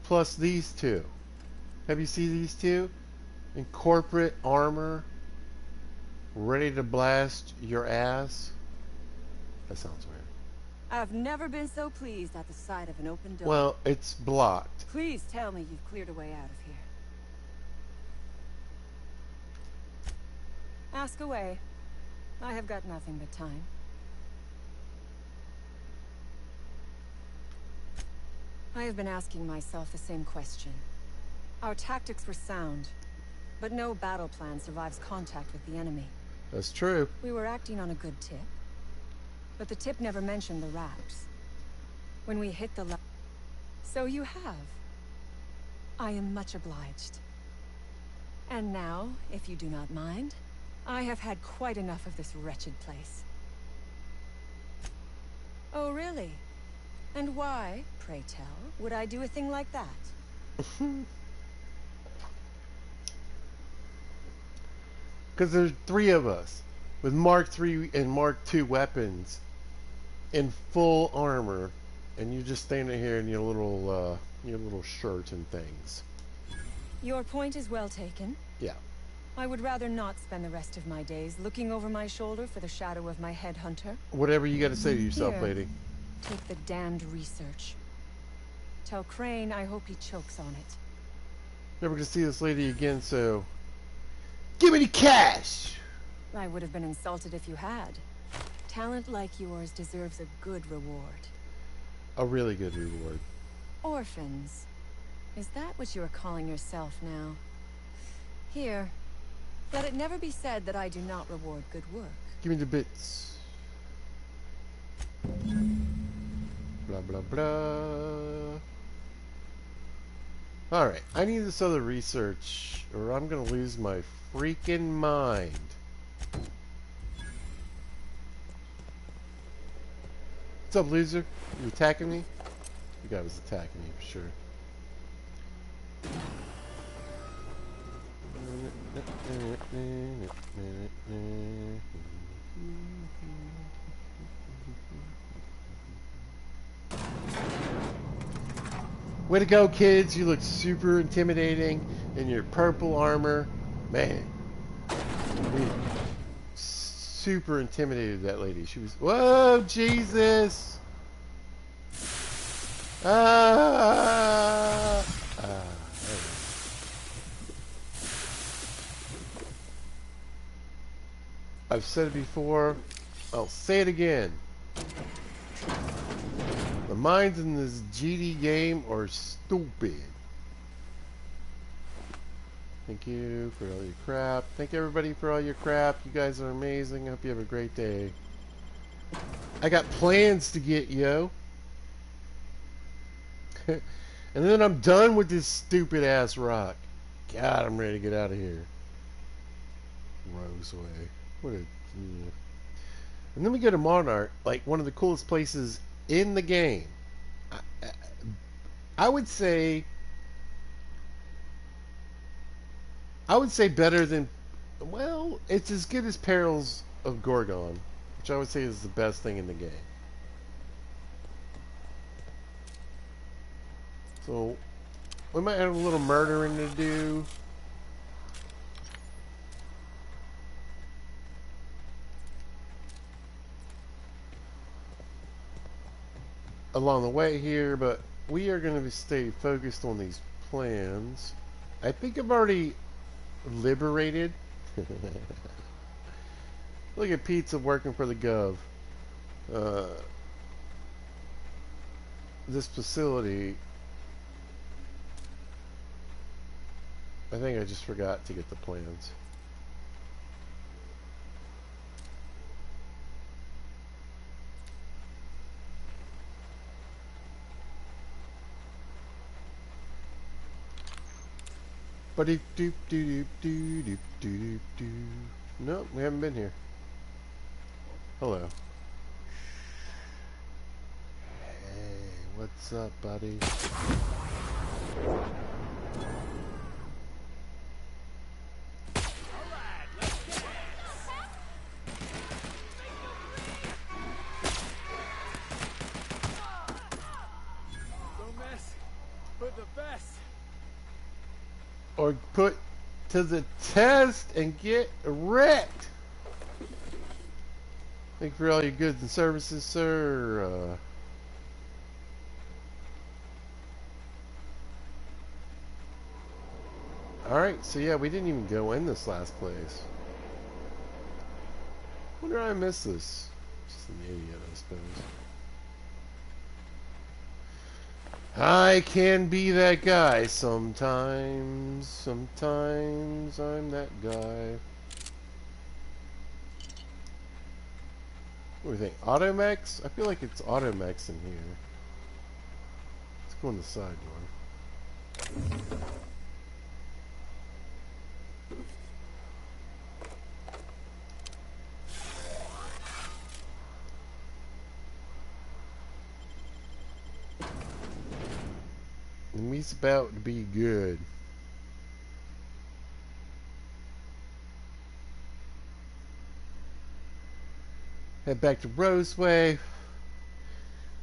Plus these two. Have you seen these two? In corporate armor. Ready to blast your ass. That sounds weird. I've never been so pleased at the sight of an open door. Well, it's blocked. Please tell me you've cleared a way out of here. Ask away. I have got nothing but time. I have been asking myself the same question. Our tactics were sound, but no battle plan survives contact with the enemy. That's true. We were acting on a good tip, but the tip never mentioned the raps. When we hit the So you have. I am much obliged. And now, if you do not mind, I have had quite enough of this wretched place. Oh, really? And why, pray tell, would I do a thing like that? Because there's 3 of us with Mark III and Mark II weapons in full armor, and you're just standing here in your little shirt and things. Your point is well taken. Yeah. I would rather not spend the rest of my days looking over my shoulder for the shadow of my headhunter. Whatever you got to say to yourself, Here, lady. Take the damned research. Tell Crane I hope he chokes on it. Never gonna see this lady again, so give me the cash! I would have been insulted if you had. Talent like yours deserves a good reward. A really good reward. Orphans. Is that what you are calling yourself now? Here. Let it never be said that I do not reward good work. Give me the bits. Blah, blah, blah. Alright, I need this other research, or I'm gonna lose my freaking mind. What's up, loser? You attacking me? You guy was attacking me for sure. Way to go, kids. You look super intimidating in your purple armor. Man. We super intimidated that lady. She was... Whoa, Jesus! Ah! I've said it before. I'll say it again. The minds in this GD game are stupid. Thank you for all your crap. Thank everybody for all your crap. You guys are amazing. I hope you have a great day. I got plans to get, yo. And then I'm done with this stupid ass rock. God, I'm ready to get out of here. Roseway. What a... Yeah. And then we go to Monarch, like one of the coolest places in the game. I would say better than, well, it's as good as Perils of Gorgon, which I would say is the best thing in the game. So we might have a little murdering to do. Along the way here, but we are going to stay focused on these plans. I think I've already liberated. Look at Pizza working for the Gov. This facility, I think I just forgot to get the plans. Buddy doop doop doop doop doop doop. Nope, we haven't been here. Hello. Hey, what's up, buddy? Don't mess with the best. Or put to the test and get wrecked. Thank you for all your goods and services, sir. Alright, so yeah, we didn't even go in this last place. Wonder how I missed this. Just an idiot, I suppose. I can be that guy sometimes. Sometimes I'm that guy. What do we think? Automex? I feel like it's Automex in here. Let's go in the side door. The meat's about to be good. Head back to Roseway.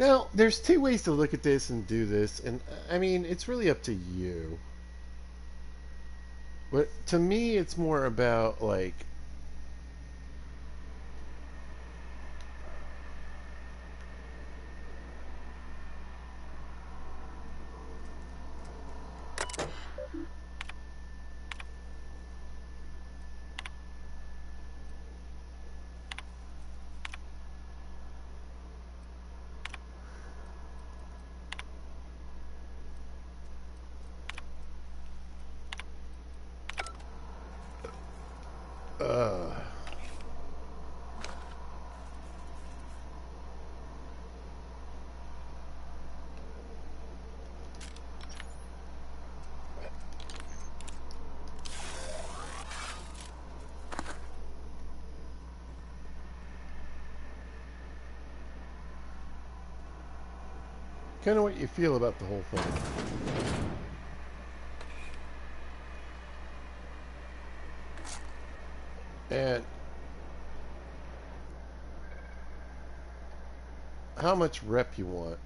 Now, there's two ways to look at this and do this, and I mean, it's really up to you. But to me, it's more about, like, kind of what you feel about the whole thing. And how much rep you want.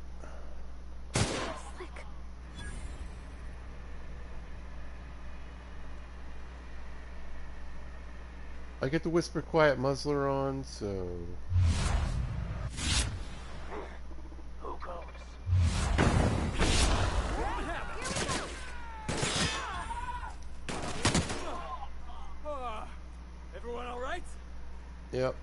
I get the Whisper Quiet muzzler on, so... Who goes? Everyone all right? Yep.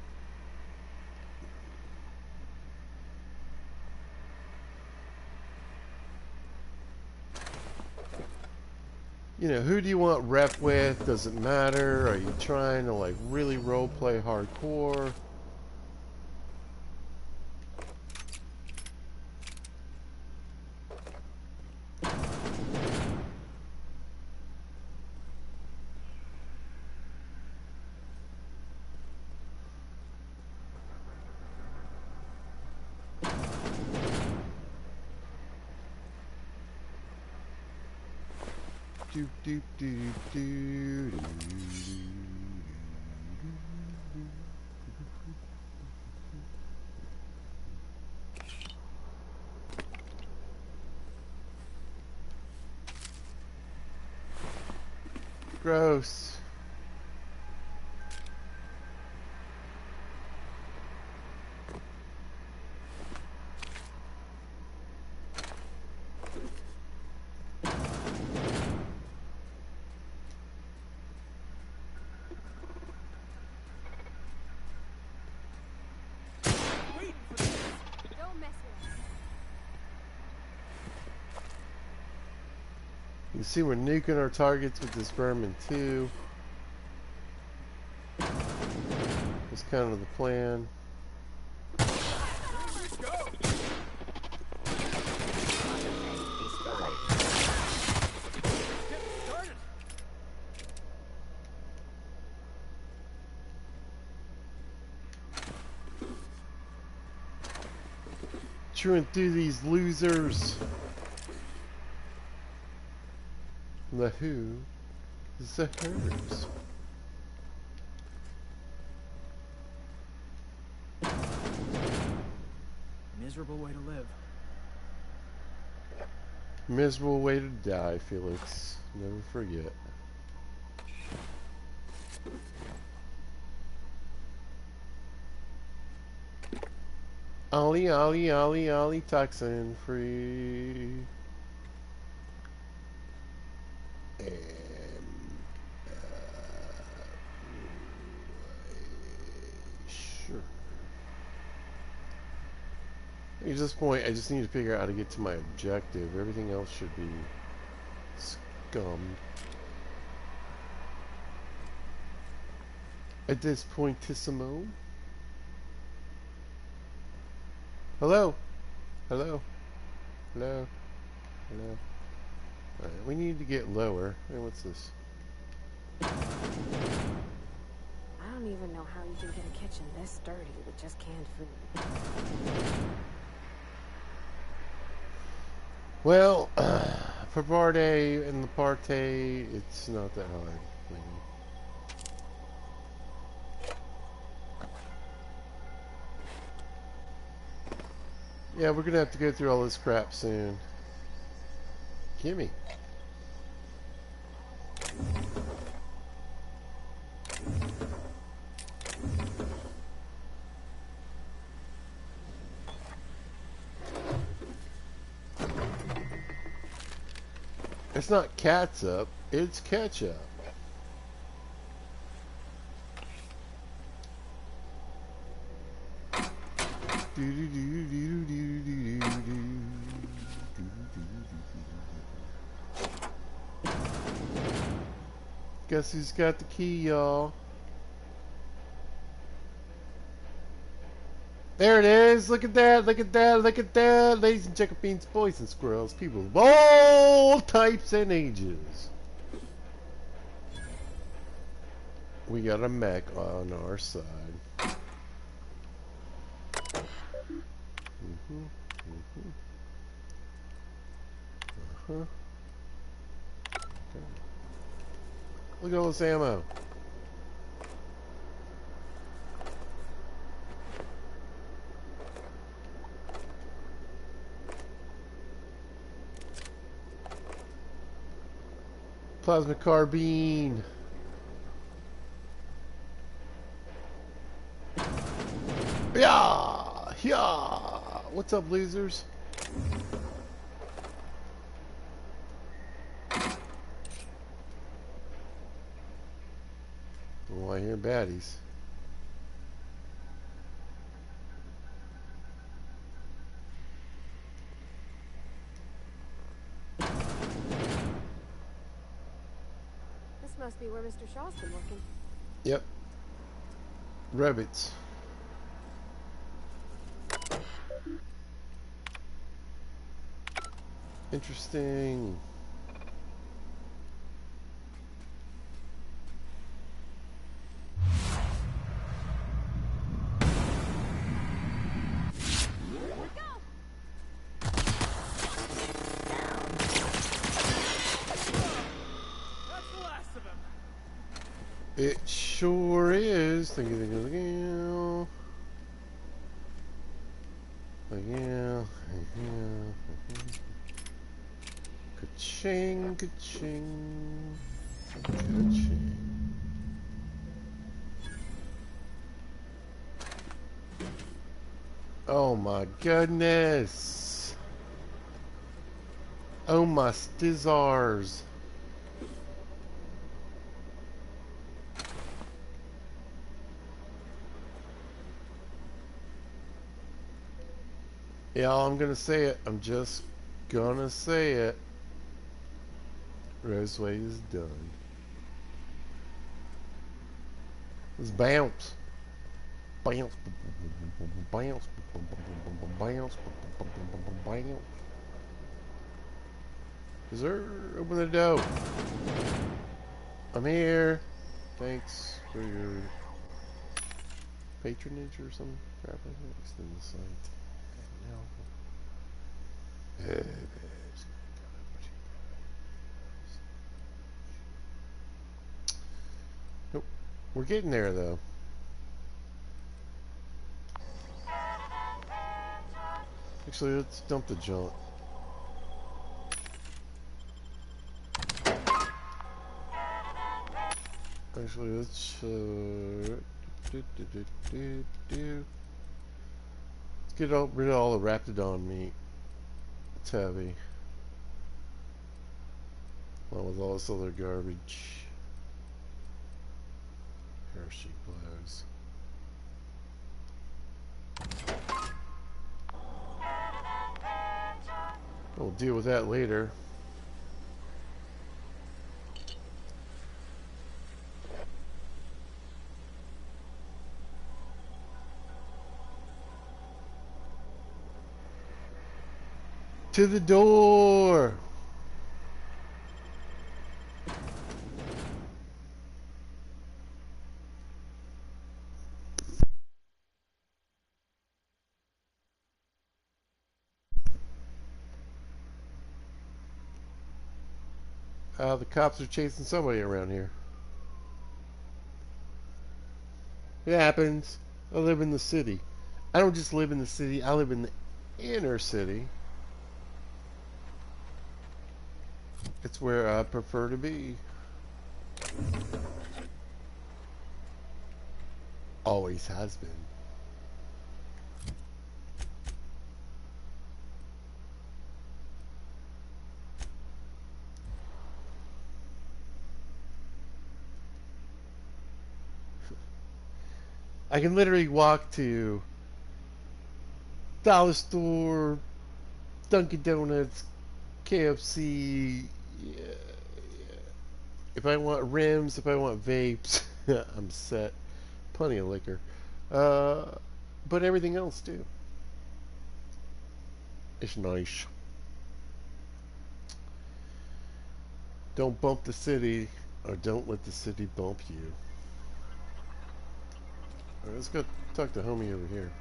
You know, who do you want rep with? Does it matter? Are you trying to, like, really roleplay hardcore? Do, do, do, do, do, Gross. You can see we're nuking our targets with this vermin too. That's kind of the plan. Chewing through these losers. The who is the hers. Miserable way to live. Miserable way to die, Felix. Never forget. Ollie, Ollie, Ollie, Ollie, toxin free. And, sure. At this point, I just need to figure out how to get to my objective. Everything else should be scummed. At this pointissimo. Hello? Hello? Hello? Hello? Alright, we need to get lower. Hey, what's this? I don't even know how you can get a kitchen this dirty with just canned food. Well, for Barday and the Partey, it's not that hard. Yeah, we're gonna have to go through all this crap soon. Gimme. It's not catsup, it's ketchup. Guess who's got the key, y'all? There it is. Look at that. Look at that. Look at that. Ladies and chickpeas, boys and squirrels, people of all types and ages. We got a mech on our side. Okay. Look at all this ammo. Plasma carbine. Yeah, yeah. What's up, losers? Oh, I hear baddies. This must be where Mr. Shaw's been working. Yep. Rabbits. Interesting. It sure is. Thank you, thank you, thank you. Thank you, thank you. Ka-ching, ka-ching, ka-ching. Oh my goodness. Oh my stizzars. Yeah, I'm gonna say it. I'm just gonna say it. Roseway is done. Let's bounce. Bounce. Bounce. Bounce. Bounce. Sir, open the door. I'm here. Thanks for your patronage or some crap like that. Extend the site. Nope. We're getting there though. Actually, let's dump the junk. Actually, let's Let's get rid of all the Raptidon meat. It's heavy. Along with all this other garbage. Parachute blows. We'll deal with that later. To the door! The cops are chasing somebody around here. It happens. I live in the city. I don't just live in the city, I live in the inner city. It's where I prefer to be. Always has been. I can literally walk to Dollar Store, Dunkin' Donuts, KFC. Yeah. If I want rims, if I want vapes, I'm set. Plenty of liquor. But everything else too. It's nice. Don't bump the city, or don't let the city bump you. Alright, let's go talk to homie over here.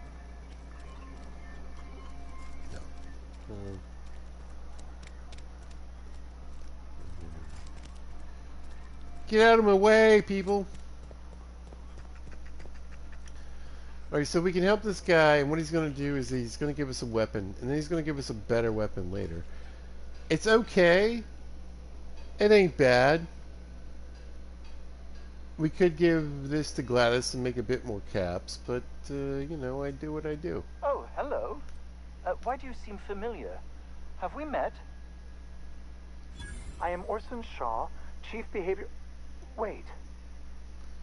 No. Get out of my way, people! Alright, so we can help this guy, and what he's going to do is he's going to give us a weapon, and then he's going to give us a better weapon later. It's okay. It ain't bad. We could give this to Gladys and make a bit more caps, but, you know, I do what I do. Oh, hello. Why do you seem familiar? Have we met? I am Orson Shaw, Chief Behavior... Wait.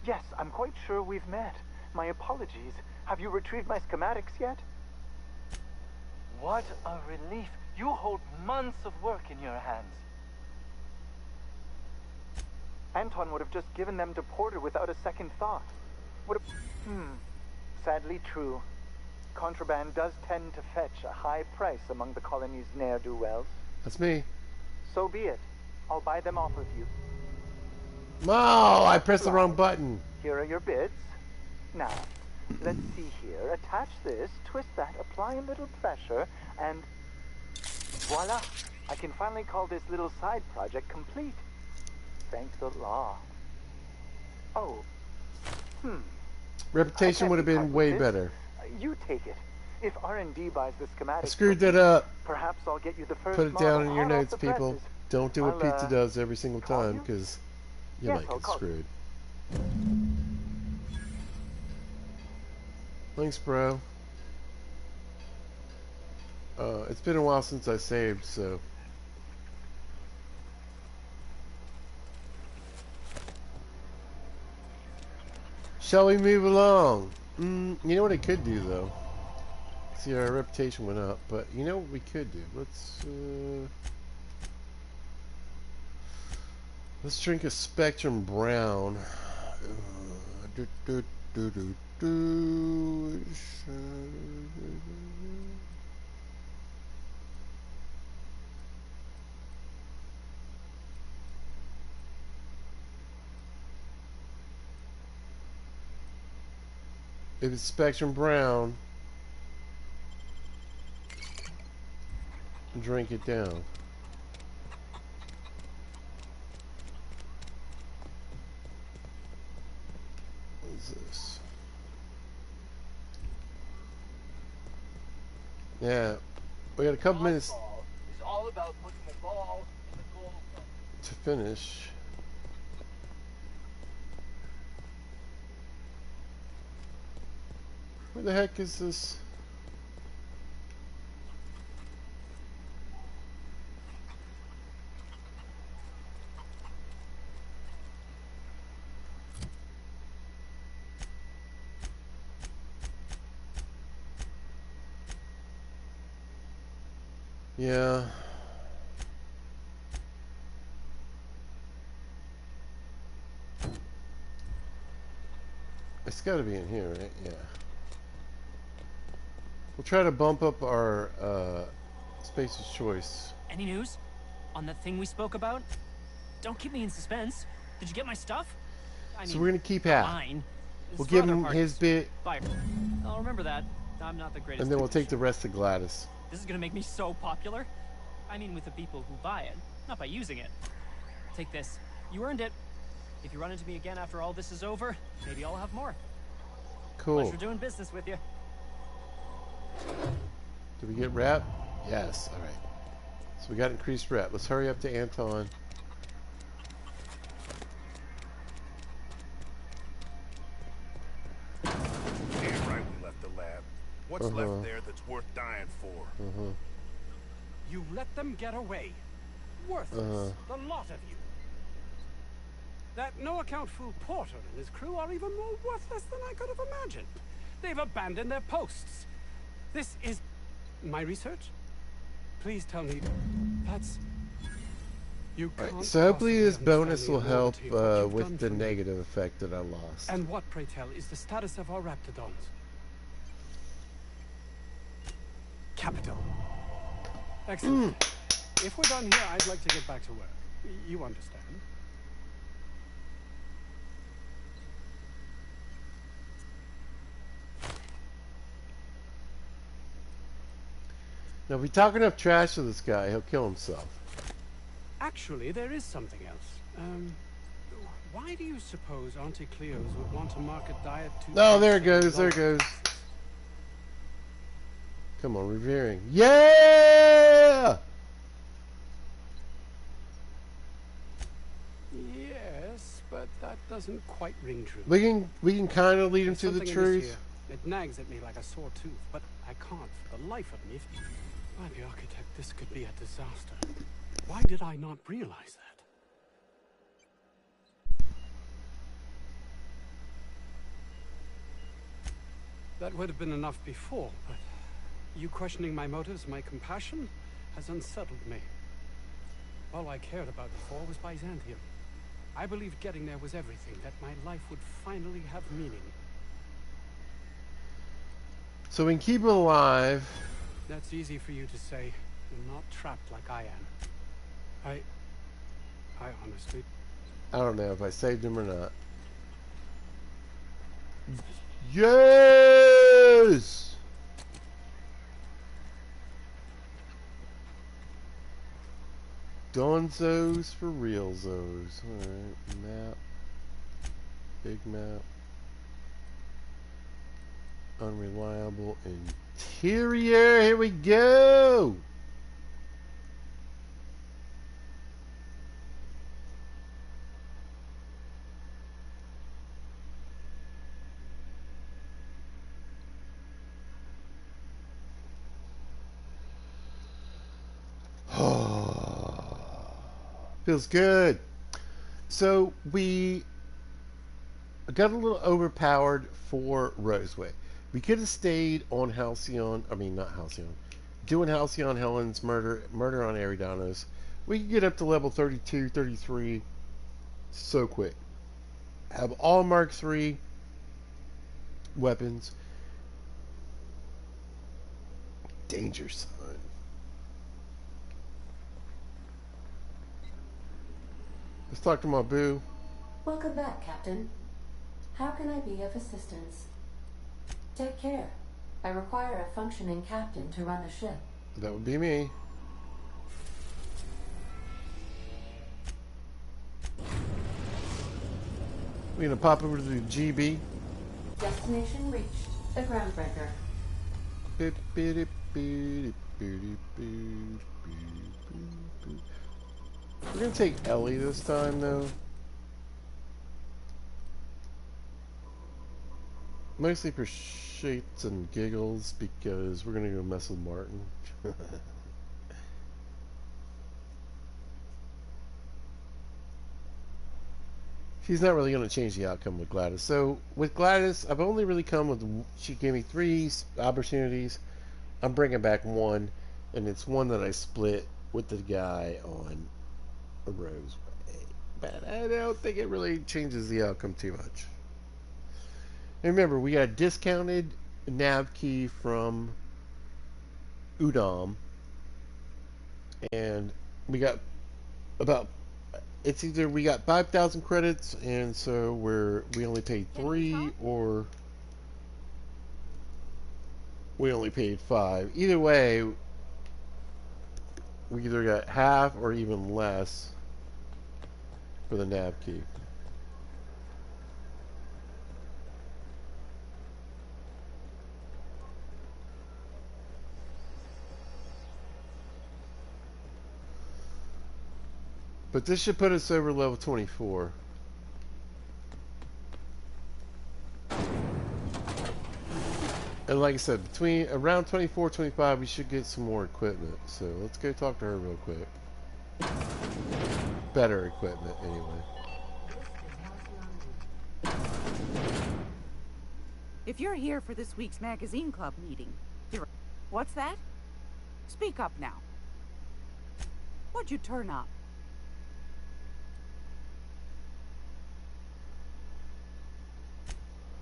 Yes, I'm quite sure we've met. My apologies. Have you retrieved my schematics yet? What a relief. You hold months of work in your hands. Anton would have just given them to Porter without a second thought. Would have... Sadly true. Contraband does tend to fetch a high price among the colony's ne'er-do-wells. That's me. So be it. I'll buy them off of you. Oh, I pressed the wrong button. Here are your bids. Now, let's see here. Attach this, twist that, apply a little pressure, and... voila! I can finally call this little side project complete. Thank the law. Oh. Reputation would have been way better. You take it. If R&D buys the schematics... I screwed that up. Perhaps I'll get you the first Put it down in your model notes, off the people. presses. Don't do what I'll, pizza does every single time, you? because you Yes, might I'll get call screwed. Thanks, bro. It's been a while since I saved, so... Shall we move along? You know what I could do, though? See, our reputation went up, but you know what we could do? Let's drink a Spectrum Brown. If it's Spectrum Brown, drink it down. What is this? Yeah, we got a couple minutes It's all about putting the ball in the goal. to finish. Where the heck is this? Yeah. It's got to be in here, right? Yeah. We'll try to bump up our space of choice. Any news on that thing we spoke about? Don't keep me in suspense. Did you get my stuff? So we're gonna keep half. Mine. We'll give him his bit. Bye. I'll remember that. I'm not the greatest. And then we'll take the rest to Gladys. This is gonna make me so popular. I mean, with the people who buy it, not by using it. Take this. You earned it. If you run into me again after all this is over, maybe I'll have more. Cool. Pleasure doing business with you. Did we get rep? Yes. All right. So we got increased rep. Let's hurry up to Anton. Damn right we left the lab. What's left there that's worth dying for? You let them get away. Worthless. The lot of you. That no-account fool Porter and his crew are even more worthless than I could have imagined. They've abandoned their posts. This is my research? Please tell me that's... You can't. Right, so hopefully this bonus will understand the help enormity of what you've with done the for me. negative effect that I lost. And what, pray tell, is the status of our raptidons? Capital. Excellent. If we're done here, I'd like to get back to work. You understand? Now, if we talk enough trash to this guy, he'll kill himself. Actually, there is something else. Why do you suppose Auntie Cleo's would want to market diet to... Oh, there it goes. There it goes. Come on, revering. Yeah! Yes, but that doesn't quite ring true. We can kind of lead him to the There's something in this truth. here. It nags at me like a sore tooth, but I can't for the life of me. By the architect, this could be a disaster. Why did I not realize that? That would have been enough before, but you questioning my motives, my compassion, has unsettled me. All I cared about before was Byzantium. I believed getting there was everything, that my life would finally have meaning. So we can keep him alive. That's easy for you to say. You're not trapped like I am. I honestly... I don't know if I saved him or not. Yes! Donzos for realzos. Alright, map. Big map. Unreliable interior. Here we go! Feels good. So we got a little overpowered for Roseway. We could have stayed on Halcyon. I mean, not Halcyon. Doing Halcyon Helen's murder on Eridanos. We could get up to level 32, 33 so quick. Have all Mark III weapons. Danger Sign. Let's talk to my boo. Welcome back, Captain. How can I be of assistance? Take care. I require a functioning captain to run the ship. That would be me. We're gonna pop over to the GB. Destination reached. The groundbreaker. We're gonna take Ellie this time, though. Mostly for shits and giggles, because we're gonna go mess with Martin. She's not really gonna change the outcome with Gladys. So with Gladys, I've only really come with. She gave me 3 opportunities. I'm bringing back 1. and it's one that I split with the guy on a Roseway. But I don't think it really changes the outcome too much. And remember, we got a discounted nav key from Udom, and we got about, it's either we got 5,000 credits, and so we only paid 3, or we only paid 5. Either way, we either got half or even less for the nav key. But this should put us over level 24. And like I said, between around 24, 25, we should get some more equipment. So let's go talk to her real quick. Better equipment, anyway. If you're here for this week's magazine club meeting, you're... What's that? Speak up now. What'd you turn up?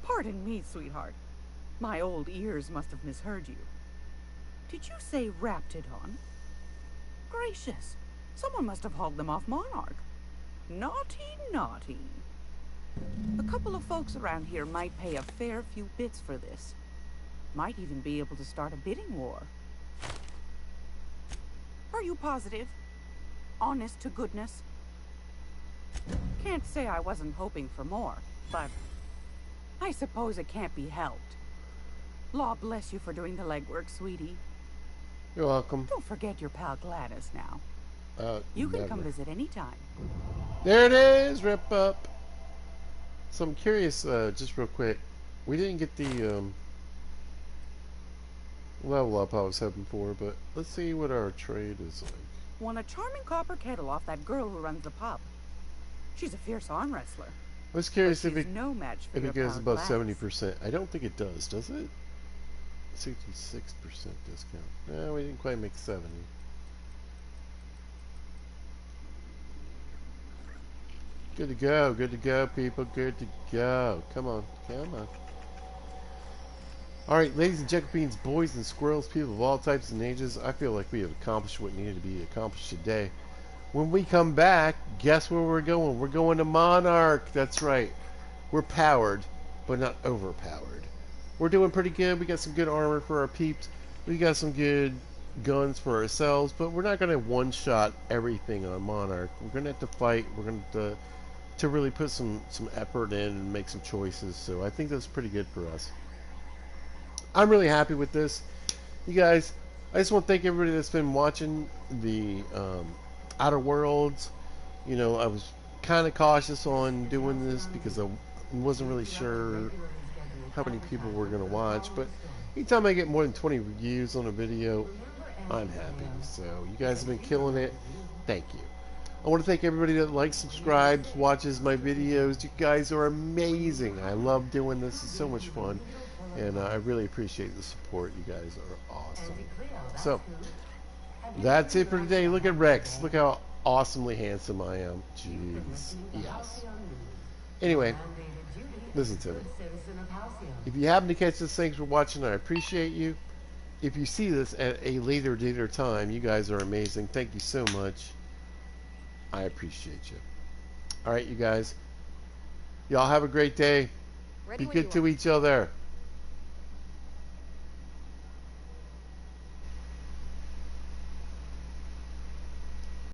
Pardon me, sweetheart. My old ears must have misheard you. Did you say Raptidon? Gracious, someone must have hauled them off Monarch. Naughty, naughty. A couple of folks around here might pay a fair few bits for this. Might even be able to start a bidding war. Are you positive? Honest to goodness? Can't say I wasn't hoping for more, but I suppose it can't be helped. Law bless you for doing the legwork, sweetie. You're welcome. Don't forget your pal Gladys now. You can come visit anytime. There it is, Rip Up. So I'm curious, just real quick. We didn't get the level up I was hoping for, but let's see what our trade is like. Won a charming copper kettle off that girl who runs the pub. She's a fierce arm wrestler. I was curious if it, no match for if it goes above 70%. I don't think it does it? 66% discount. No, we didn't quite make 70. Good to go, people. Good to go. Come on. Alright, ladies and jellybeans, boys and squirrels, people of all types and ages, I feel like we have accomplished what needed to be accomplished today. When we come back, guess where we're going? We're going to Monarch. That's right. We're powered, but not overpowered. We're doing pretty good. We got some good armor for our peeps. We got some good guns for ourselves, but we're not going to one-shot everything on Monarch. We're going to have to fight. We're going to really put some effort in and make some choices. So I think that's pretty good for us. I'm really happy with this. You guys, I just want to thank everybody that's been watching the Outer Worlds. You know, I was kind of cautious on doing this because I wasn't really sure how many people were going to watch, but anytime I get more than 20 views on a video, I'm happy. So you guys have been killing it. Thank you. I want to thank everybody that likes, subscribes, watches my videos. You guys are amazing. I love doing this. It's so much fun, and I really appreciate the support. You guys are awesome. So that's it for today. Look at Rex. Look how awesomely handsome I am. Jeez. Yes. Anyway, listen to me. If you happen to catch this, thanks for watching. I appreciate you. If you see this at a later date or time, you guys are amazing. Thank you so much. I appreciate you. Alright, you guys. Y'all have a great day. Be good to each other.